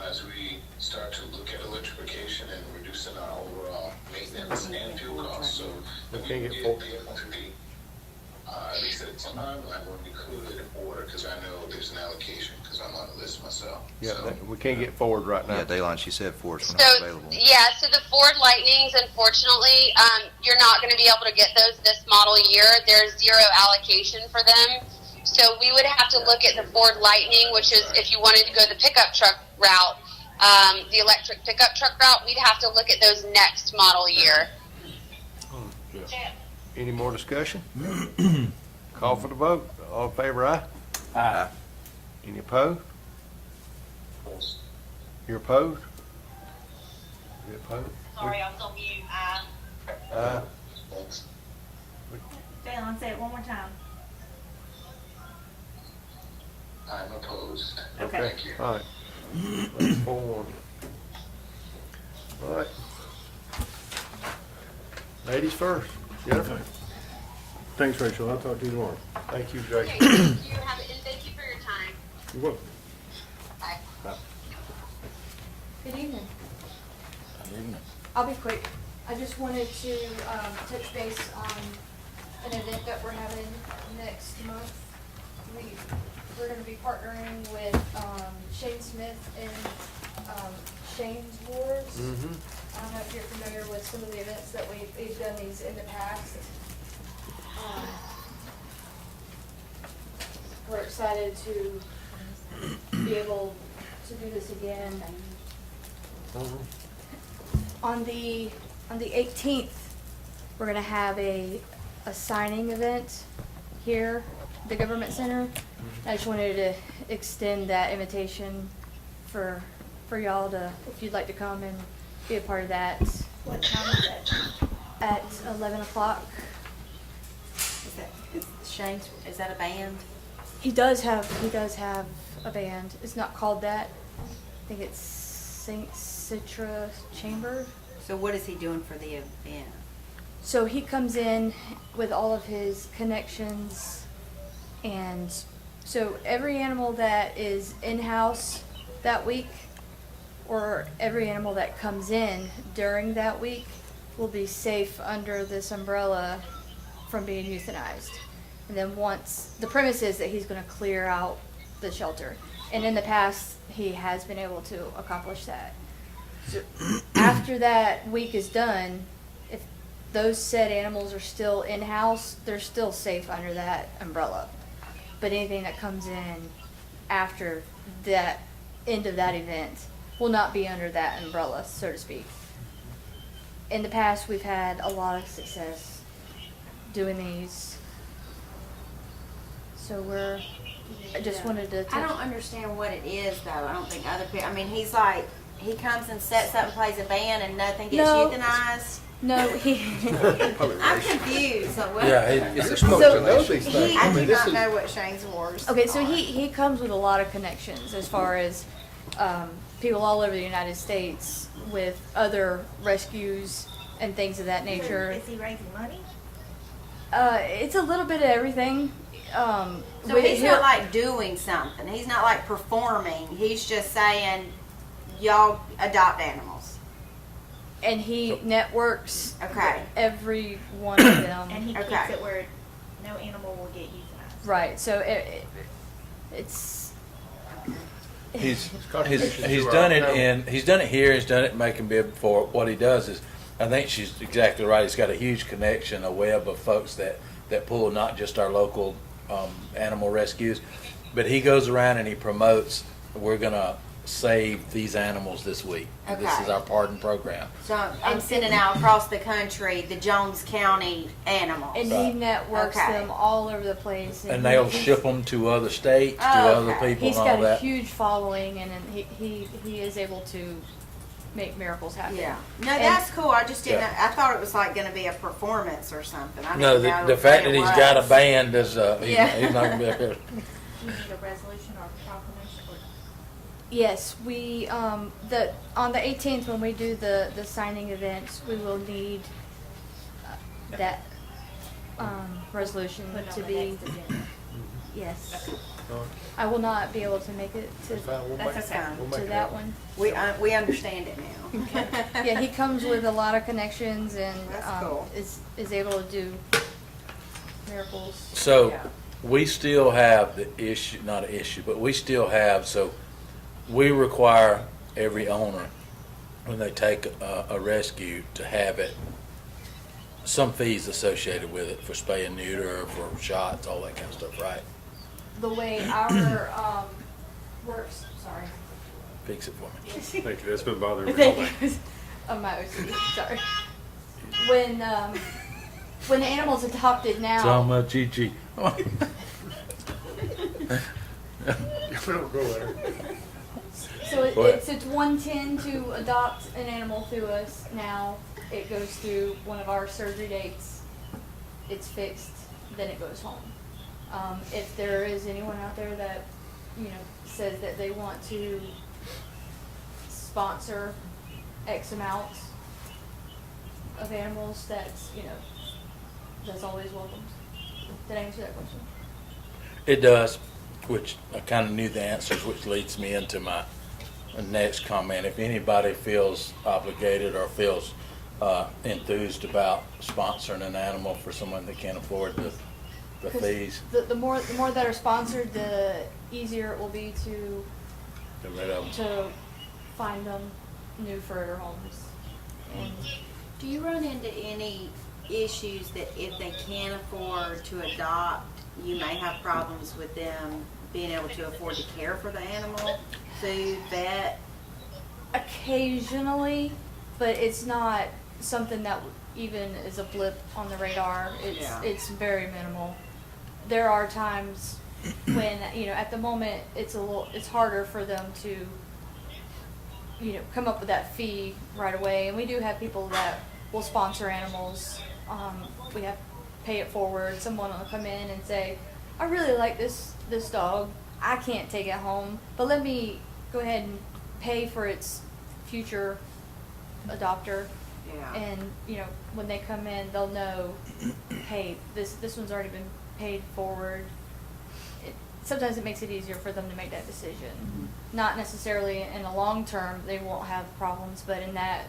As we start to look at electrification and reducing our overall maintenance and fuel costs, so that we Can't can get get full. the F-150, at least at a timeline when we could order, because I know there's an allocation, because I'm on the list myself. Yeah, So- we can't get forward right now. Yeah, Dayline, she said Ford's not So, available. yeah, so the Ford Lightnings, unfortunately, you're not going to be able to get those this model year. There's zero allocation for them. So we would have to look at the Ford Lightning, which is if you wanted to go the pickup truck route, the electric pickup truck route, we'd have to look at those next model year. Any more discussion? Call for the vote. All in favor, aye? Aye. Any opposed? You're opposed? You opposed? Sorry, I was on mute. Aye. Thanks. Dalen, say it one more time. I'm opposed. Okay. Thank you. All right. That's 4-1. All right. Ladies first. Jennifer? Thanks, Rachel. I'll talk to you tomorrow. Thank you, Jake. Okay, thank you. And thank you for your time. You're welcome. Bye. Good evening. Evening. I'll be quick. I just wanted to touch base on an event that we're having next month. We're going to be partnering with Shane Smith and Shane's Wars. Mm-hmm. I don't know if you're familiar with some of the events that we've done these in the past. We're excited to be able to do this again. On the 18th, we're gonna have a signing event here, at the Government Center. I just wanted to extend that invitation for y'all to, if you'd like to come and be a part of that. What time is it? At 11 o'clock. Is that a band? He does have a band. It's not called that. I think it's St. Citra Chamber. So what is he doing for the event? So he comes in with all of his connections, and so every animal that is in-house that week, or every animal that comes in during that week, will be safe under this umbrella from being euthanized. And then once, the premise is that he's going to clear out the shelter. And in the past, he has been able to accomplish that. So after that week is done, if those said animals are still in-house, they're still safe under that umbrella. But anything that comes in after that end of that event will not be under that umbrella, so to speak. In the past, we've had a lot of success doing these. So I just wanted to I don't understand what it is though. I don't think other people, I mean, he comes and sets up and plays a band and nothing gets No. euthanized. No, I'm confused. So what? Yeah, You're supposed to know these things. I I do mean, this not is, know what Shane's Wars Okay, so are. he comes with a lot of connections as far as people all over the United States with other rescues and things of that nature. Is he raising money? It's a little bit of everything. So he's he'll- not like doing something. He's not like performing. He's just saying, y'all adopt animals. And he networks Okay. every one of them. And he keeps Okay. it where no animal will get euthanized. Right, so it's, He's done it he's done it here, he's done it in Macon Bid before. What he does is, I think she's exactly right, he's got a huge connection, a web of folks that pull not just our local animal rescues, but he goes around and he promotes, we're gonna save these animals this week. And this is Okay. our pardon program. So I'm sending out across the country the Jones County animals. and he networks Okay. them all over the place. And they'll he's- ship them to other states, to Oh, other okay. people He's and all got a that. huge following, and he is able to make miracles happen. Yeah. No, And- that's cool. I just didn't. Yeah. I thought it was like going to be a performance or something. I No, didn't know the fact that it he's got a was. band is, Yeah. he's not gonna be up here. Do you need a resolution or a proclamation? Or Yes, we, on the 18th, when we do the signing events, we will need that, resolution put it on to the be, next agenda? yes. I will not be able to make it to, That's fine. to that one. We understand it now. Yeah, he comes with a lot of connections and, That's cool. is able to do miracles. So, Yeah. we still have the issue, not an issue, but we still have, so we require every owner, when they take a rescue, to have it, some fees associated with it for spay and neuter, for shots, all that kind of stuff, right? The way our, works, sorry. Fix it for me. Thank you, that's been bothering me all day. Thank you. Of my OCD, sorry. When the animal's adopted now. So much, Chi-Chi. So What? it's 110 to adopt an animal through us now. It goes through one of our surgery dates. It's fixed, then it goes home. If there is anyone out there that, says that they want to sponsor X amount of animals, that's always welcomed. Did I answer that question? It does, which I kind of knew the answers, which leads me into my next comment. If anybody feels obligated or feels enthused about sponsoring an animal for someone that can't afford the 'Cause fees, The more that are sponsored, the easier it will be to get rid of them. to find them new forever homes. And Do you run into any issues that if they can't afford to adopt, you may have problems with them being able to afford to care for the animal, food, vet? occasionally, but it's not something that even is a blip on the radar. Yeah. It's very minimal. There are times when, at the moment, it's harder for them to, come up with that fee right away. And we do have people that will sponsor animals. We have pay it forward. Someone will come in and say, I really like this dog. I can't take it home, but let me go ahead and pay for its future adopter. Yeah. And, when they come in, they'll know, hey, this one's already been paid forward. Sometimes it makes it easier for them to make that decision. Not necessarily in the long term, they won't have problems, but in that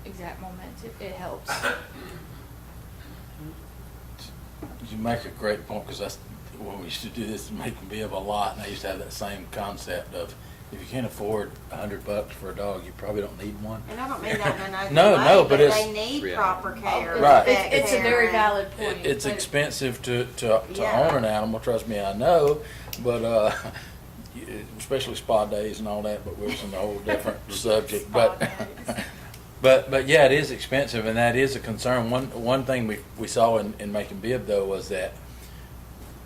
exact moment, it helps. You make a great point, because that's when we used to do this in Macon Bibb a lot, and I used to have that same concept of, if you can't afford $100 for a dog, you probably don't need one. And I don't mean that in a negative No, way, no, but it's- they need proper care. Right. vet It's a care very and- valid point. It's but- expensive to Yeah. own an animal, trust me, I know, but, especially spa days and all that, but we're in a whole different subject, Spa but, days. but yeah, it is expensive, and that is a concern. One thing we saw in Macon Bibb, though, was that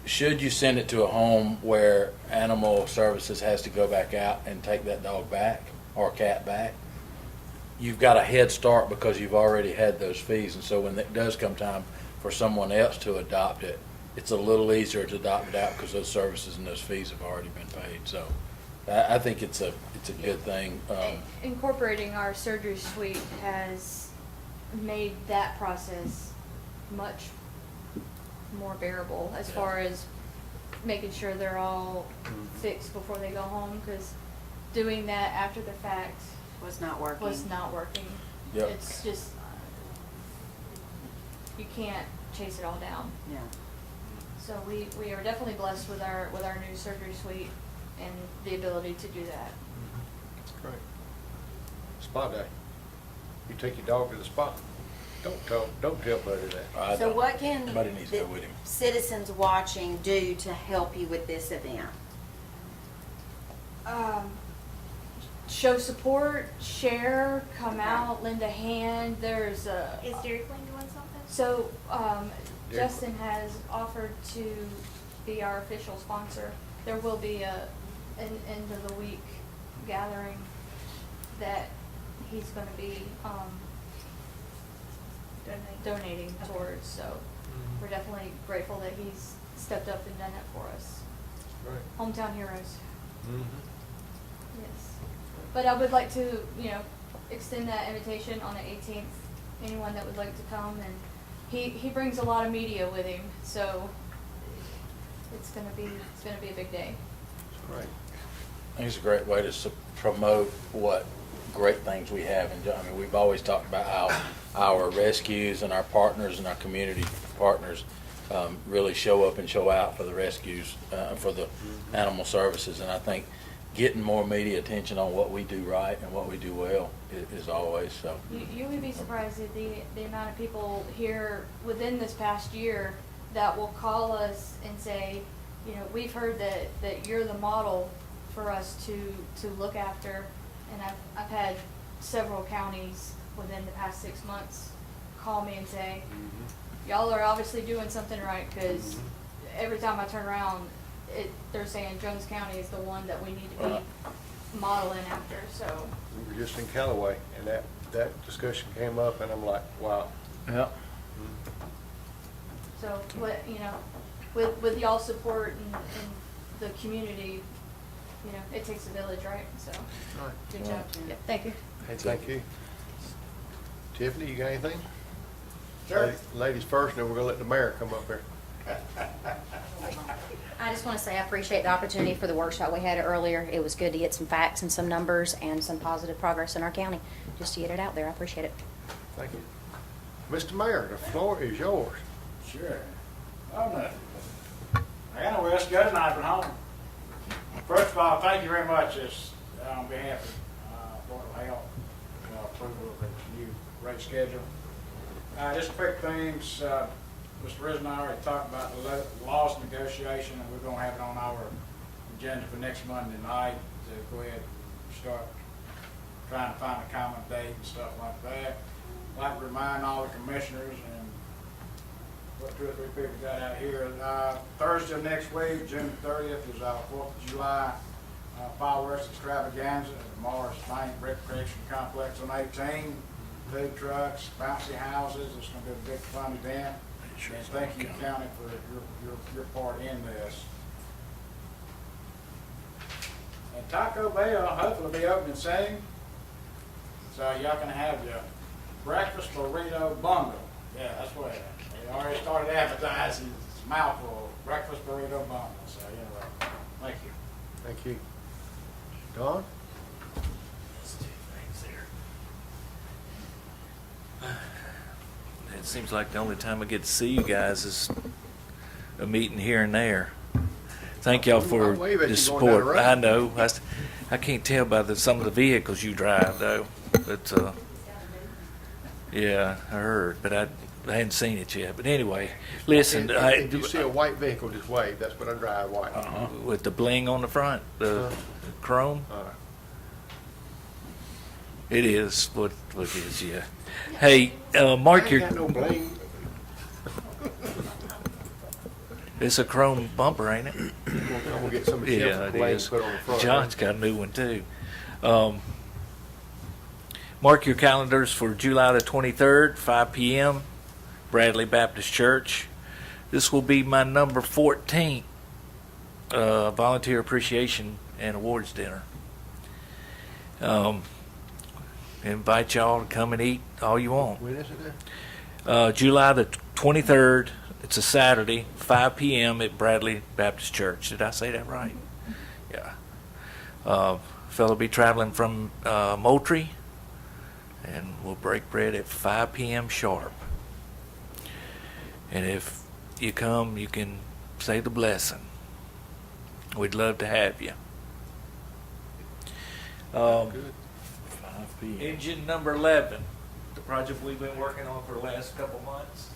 should you send it to a home where animal services has to go back out and take that dog back or cat back, you've got a head start because you've already had those fees. And so when it does come time for someone else to adopt it, it's a little easier to adopt it out because those services and those fees have already been paid. So I think it's a good thing. Incorporating our surgery suite has made that process much more bearable as far as making sure they're all fixed before they go home, because doing that after the fact Was not working. was not working. Yep. It's just, you can't chase it all down. Yeah. So we are definitely blessed with our new surgery suite and the ability to do that. That's great. Spa day. You take your dog to the spa. Don't tell Buddy that. I So don't. what can Buddy needs to the go with him. citizens watching do to help you with this event? Show support, share, come out, lend a hand. There's a Is Dairy Queen doing something? so Dairy Justin has offered to be our official sponsor. There will be an end of the week gathering that he's going to be donating towards. So we're definitely grateful that he's stepped up and done it for us. Right. Hometown heroes. Mm-hmm. Yes. But I would like to, extend that invitation on the 18th. Anyone that would like to come, and he brings a lot of media with him, so it's gonna be a big day. Right. I think it's a great way to promote what great things we have. And I mean, we've always talked about our rescues and our partners and our community partners really show up and show out for the rescues, for the animal services. And I think getting more media attention on what we do right and what we do well is always so. You would be surprised at the amount of people here within this past year that will call us and say, we've heard that you're the model for us to look after. And I've had several counties within the past 6 months call me and say, y'all are obviously doing something right, because every time I turn around, they're saying Jones County is the one that we need to be modeling after. So We were just in Callaway, and that discussion came up, and I'm like, wow. Yeah. so with y'all's support and the community, it takes a village, right? So Right. good job. Yeah, thank you. Hey, thank you. Tiffany, you got anything? Sure. Ladies first, and then we're gonna let the mayor come up here. I just want to say I appreciate the opportunity for the workshop we had earlier. It was good to get some facts and some numbers and some positive progress in our county, just to get it out there. I appreciate it. Thank you. Mr. Mayor, the floor is yours. Sure. I got nowhere else to go tonight but home. First of all, thank you very much on behalf of Board of Health, approval of the new rate schedule. Just quick things. Mr. Risenhour already talked about the laws negotiation, and we're going to have it on our agenda for next Monday night to go ahead and start trying to find a common date and stuff like that. I'd like to remind all the commissioners and what 2 or 3 people got out here. Thursday of next week, June 30th, is our 4th of July fireworks extravaganza at the Morris Bank Recreation Complex on 18. Food trucks, bouncy houses. It's going to be a big fun event. And thank you, County, for your part in this. And Taco Bell hopefully will be open soon. So y'all can have your breakfast burrito bundle. Yeah, that's what they already started advertising. It's a mouthful, breakfast burrito bundle. So anyway, thank you. Thank you. Don? It seems like the only time I get to see you guys is a meeting here and there. Thank y'all for I wave at the you going down the support. road. I know. I can't tell by some of the vehicles you drive, though. But yeah, I heard, but I hadn't seen it yet. But anyway, listen. If you see a white vehicle, just wave. That's what I drive, white. With the bling on the front, the chrome. It is what it is. Yeah. Hey, Mark, I your ain't got no bling. it's a chrome bumper, ain't it? I'm gonna get some of the Yeah, shelf it bling is. put on the front. John's got a new one too. Mark your calendars for July the 23rd, 5 p.m., Bradley Baptist Church. This will be my number 14 volunteer appreciation and awards dinner. Invite y'all to come and eat all you want. When is it there? July the 23rd. It's a Saturday, 5 p.m. at Bradley Baptist Church. Did I say that right? Yeah. Fellow be traveling from Moultrie, and we'll break bread at 5 p.m. sharp. And if you come, you can say the blessing. We'd love to have you. 5 p.m. Engine number 11, the project we've been working on for the last couple months,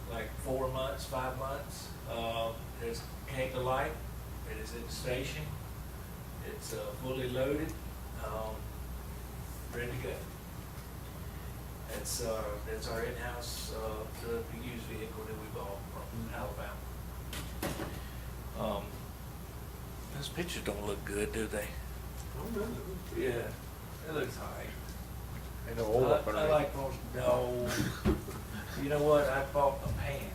like 4 months, 5 months, has came to light. It is in the station. It's fully loaded, ready to go. That's our in-house the used vehicle that we bought from Alabama. Those pictures don't look good, do they? Yeah, it looks alright. Ain't no oil up I underneath. like those. No. You know what? I bought a pan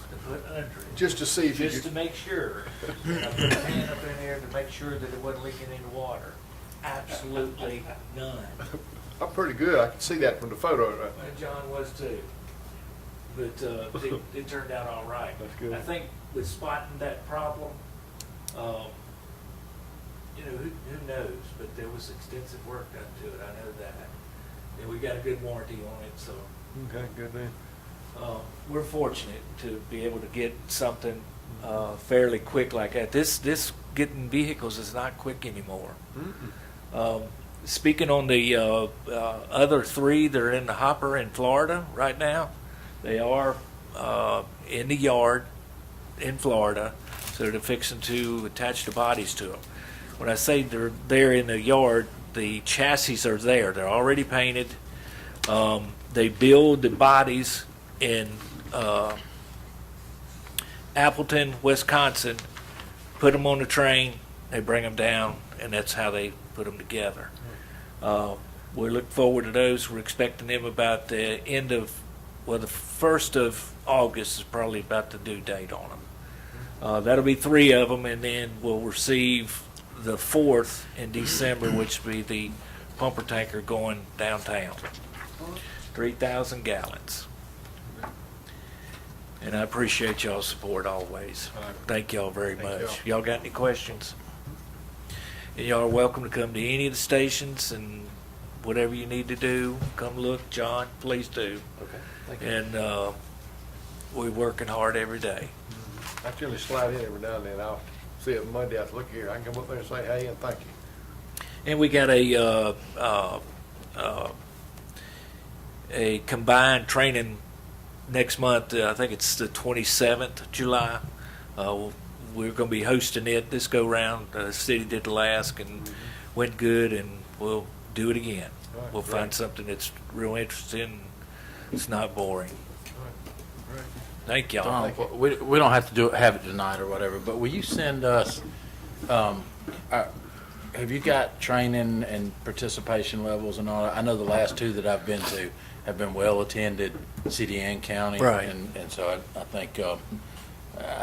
to put under it. Just to see if you Just to could, make sure. I put a pan up in there to make sure that it wasn't leaking into water. Absolutely none. I'm pretty good. I can see that from the photo. Well, John was too. But it turned out all right. That's good. I think with spotting that problem, who knows? But there was extensive work done to it. I know that. And we got a good warranty on it, so. Okay, good then. We're fortunate to be able to get something fairly quick like that. This getting vehicles is not quick anymore. Speaking on the other 3 that are in the hopper in Florida right now, they are in the yard in Florida, so they're fixing to attach the bodies to them. When I say they're there in the yard, the chassis are there. They're already painted. They build the bodies in Appleton, Wisconsin, put them on the train, they bring them down, and that's how they put them together. We look forward to those. We're expecting them about the the 1st of August is probably about the due date on them. That'll be 3 of them, and then we'll receive the 4th in December, which will be the pumper tanker going downtown. 3,000 gallons. And I appreciate y'all's support always. Thank y'all very much. Y'all got any questions? And y'all are welcome to come to any of the stations, and whatever you need to do, come look. John, please do. Okay, thank you. And we're working hard every day. I generally slide in every now and then. I'll see it Monday. I look here. I can come up there and say hey and thank you. And we got a combined training next month. I think it's the 27th of July. We're going to be hosting it this go round. The city did the last and went good, and we'll do it again. All right, We'll great. find something that's real interesting. It's not boring. All right. Thank y'all. Tom, we don't have to have it tonight or whatever, but will you send us, have you got training and participation levels and all that? I know the last 2 that I've been to have been well attended, city and county. Right. And so I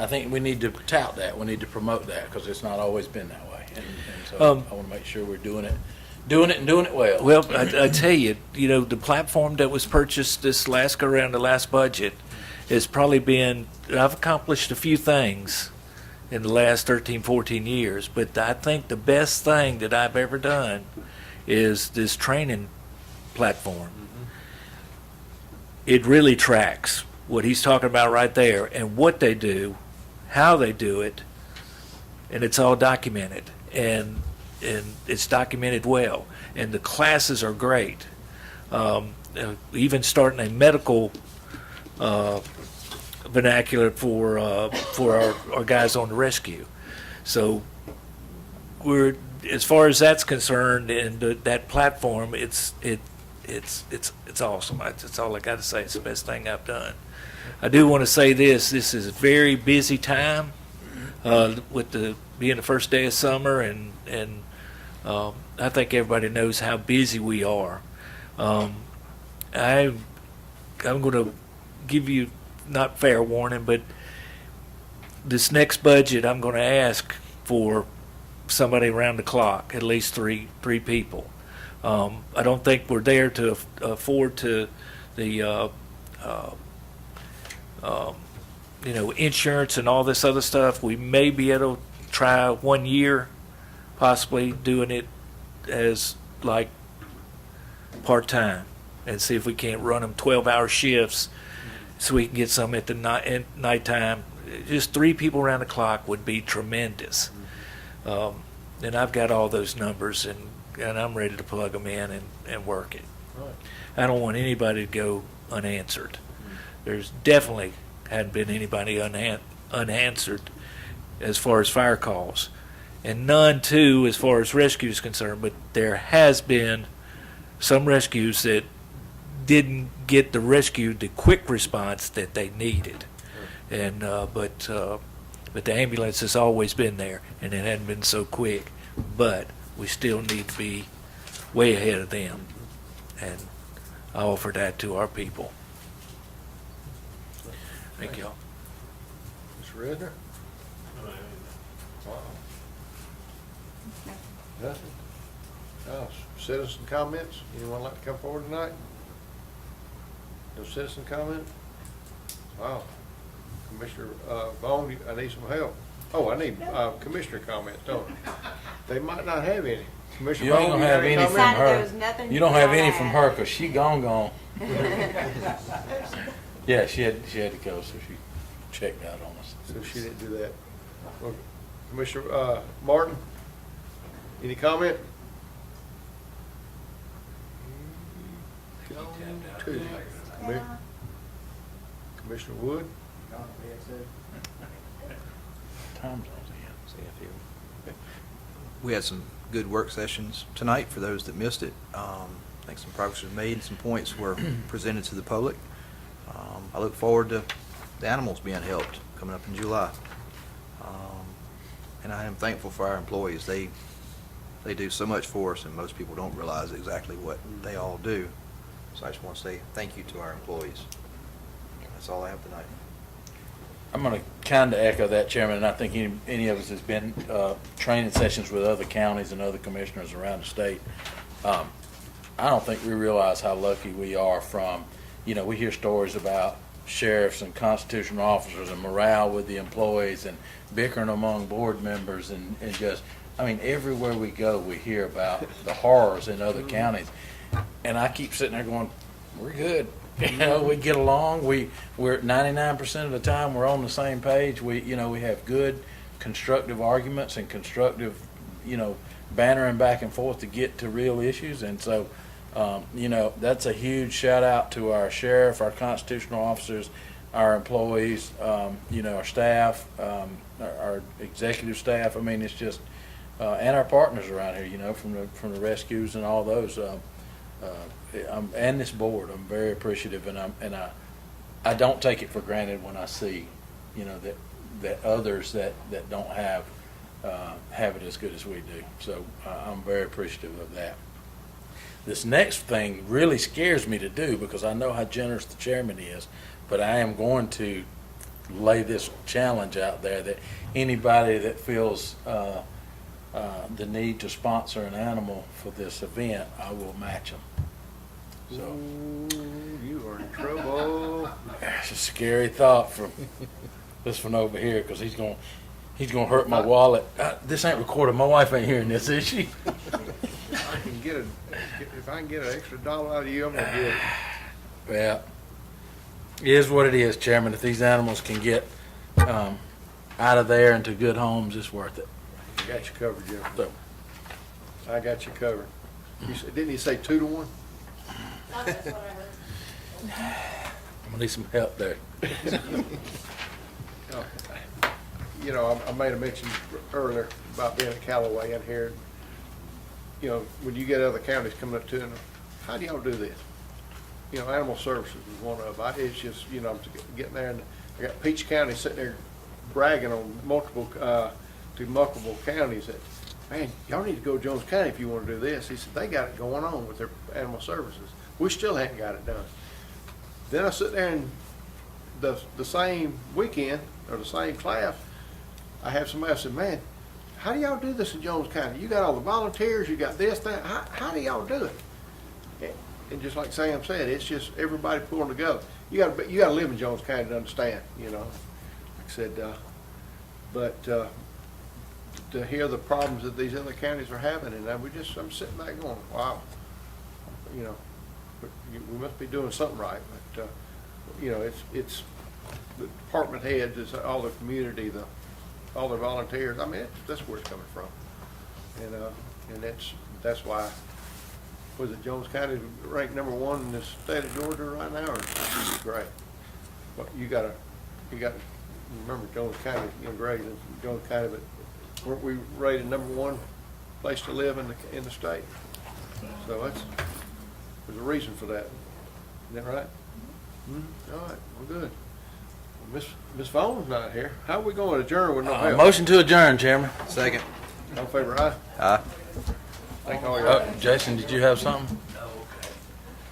think we need to tout that. We need to promote that, because it's not always been that way. And so I want to make sure we're doing it and doing it well. Well, I tell you, the platform that was purchased this last go around, the last budget, has probably been, I've accomplished a few things in the last 13, 14 years, but I think the best thing that I've ever done is this training platform. It really tracks what he's talking about right there, and what they do, how they do it, and it's all documented, and it's documented well, and the classes are great. Even starting a medical vernacular for our guys on the rescue. So we're, as far as that's concerned, and that platform, it's awesome. That's all I got to say. It's the best thing I've done. I do want to say this. This is a very busy time with being the first day of summer, and I think everybody knows how busy we are. I'm going to give you not fair warning, but this next budget I'm going to ask for somebody around the clock, at least three people. I don't think we're there to afford to the insurance and all this other stuff. We may be able to try 1 year, possibly doing it as like part-time and see if we can't run them 12-hour shifts so we can get some at the nighttime. Just 3 people around the clock would be tremendous. And I've got all those numbers, and I'm ready to plug them in and work it. I don't want anybody to go unanswered. There's definitely hadn't been anybody unanswered as far as fire calls, and none too as far as rescue is concerned. But there has been some rescues that didn't get the quick response that they needed, and but the ambulance has always been there, and it hadn't been so quick. But we still need to be way ahead of them, and I offer that to our people. Thank y'all. Mr. Redner? Nothing? Oh, citizen comments? Anyone like to come forward tonight? No citizen comment? Wow. Commissioner Vaughn, I need some help. Oh, I need commissioner comments, don't I? They might not have any. Commissioner You ain't Vaughn, gonna have any from Decided there was her. nothing You don't have to any add. from her, 'cause she gone. Yeah, she had to go, so she checked out on us. So she didn't do that. Well, Commissioner Martin, any comment? Two. Commissioner Wood? Time's We had some good work sessions tonight for those that missed it. I think some progress was made and some points were presented to the public. I look forward to the animals being helped coming up in July. And I am thankful for our employees. They do so much for us, and most people don't realize exactly what they all do. So I just want to say thank you to our employees. That's all I have tonight. I'm going to kind of echo that, Chairman, and I think any of us has been training sessions with other counties and other commissioners around the state. I don't think we realize how lucky we are from, we hear stories about sheriffs and constitutional officers and morale with the employees and bickering among board members and just, everywhere we go, we hear about the horrors in other counties. And I keep sitting there going, we're good. We get along. We're 99% of the time we're on the same page. We have good, constructive arguments and constructive, bantering back and forth to get to real issues. And so, that's a huge shout out to our sheriff, our constitutional officers, our employees, our staff, our executive staff. It's just, and our partners around here, from the rescues and all those. And this board, I'm very appreciative, and I don't take it for granted when I see, that others that don't have it as good as we do. So I'm very appreciative of that. This next thing really scares me to do because I know how generous the chairman is, but I am going to lay this challenge out there that anybody that feels the need to sponsor an animal for this event, I will match them. So You are in trouble. it's a scary thought from this one over here because he's gonna hurt my wallet. This ain't recorded. My wife ain't hearing this, is she? If I can get an extra $1 out of you, I'm gonna get it. Well, it is what it is, Chairman. If these animals can get out of there into good homes, it's worth it. I got you covered, Jim. So, I got you covered. Didn't he say 2-1? I'm gonna need some help there. I made a mention earlier about being at Callaway in here. When you get other counties coming up to them, how do y'all do this? Animal Services is one of them. It's just, I'm getting there, and I got Peach County sitting there bragging on multiple counties that, man, y'all need to go to Jones County if you want to do this. He said, they got it going on with their Animal Services. We still haven't got it done. Then I sit there and the same weekend, or the same class, I have somebody say, man, how do y'all do this in Jones County? You got all the volunteers, you got this, that, how do y'all do it? And just like Sam said, it's just everybody pulling together. You gotta live in Jones County to understand, Like I said, but to hear the problems that these other counties are having, and I'm sitting back going, wow, you know, we must be doing something right, but, you know, it's the department heads, it's all the community, all the volunteers, I mean, that's where it's coming from. And that's why, was it Jones County ranked number 1 in the state of Georgia right now, or great? But you gotta remember Jones County, you know, great in Jones County, but weren't we rated number 1 place to live in the state? So there's a reason for that. Isn't that right? All right, well, good. Well, Miss Vaughn's not here. How are we going to adjourn with no help? Motion to adjourn, Chairman. Second. All in favor, aye? Aye. Thank all y'all. Jason, did you have something? No,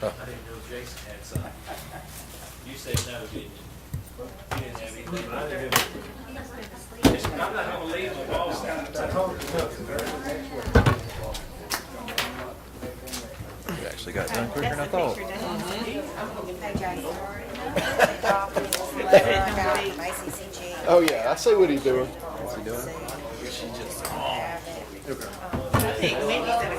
okay. I didn't know Jason had something. You said no, didn't you? You didn't have anything. I didn't have. I'm not gonna leave the ball. You actually got it done quicker than I thought. Oh, yeah, I see what he's doing. What's he doing? I think Wendy's at a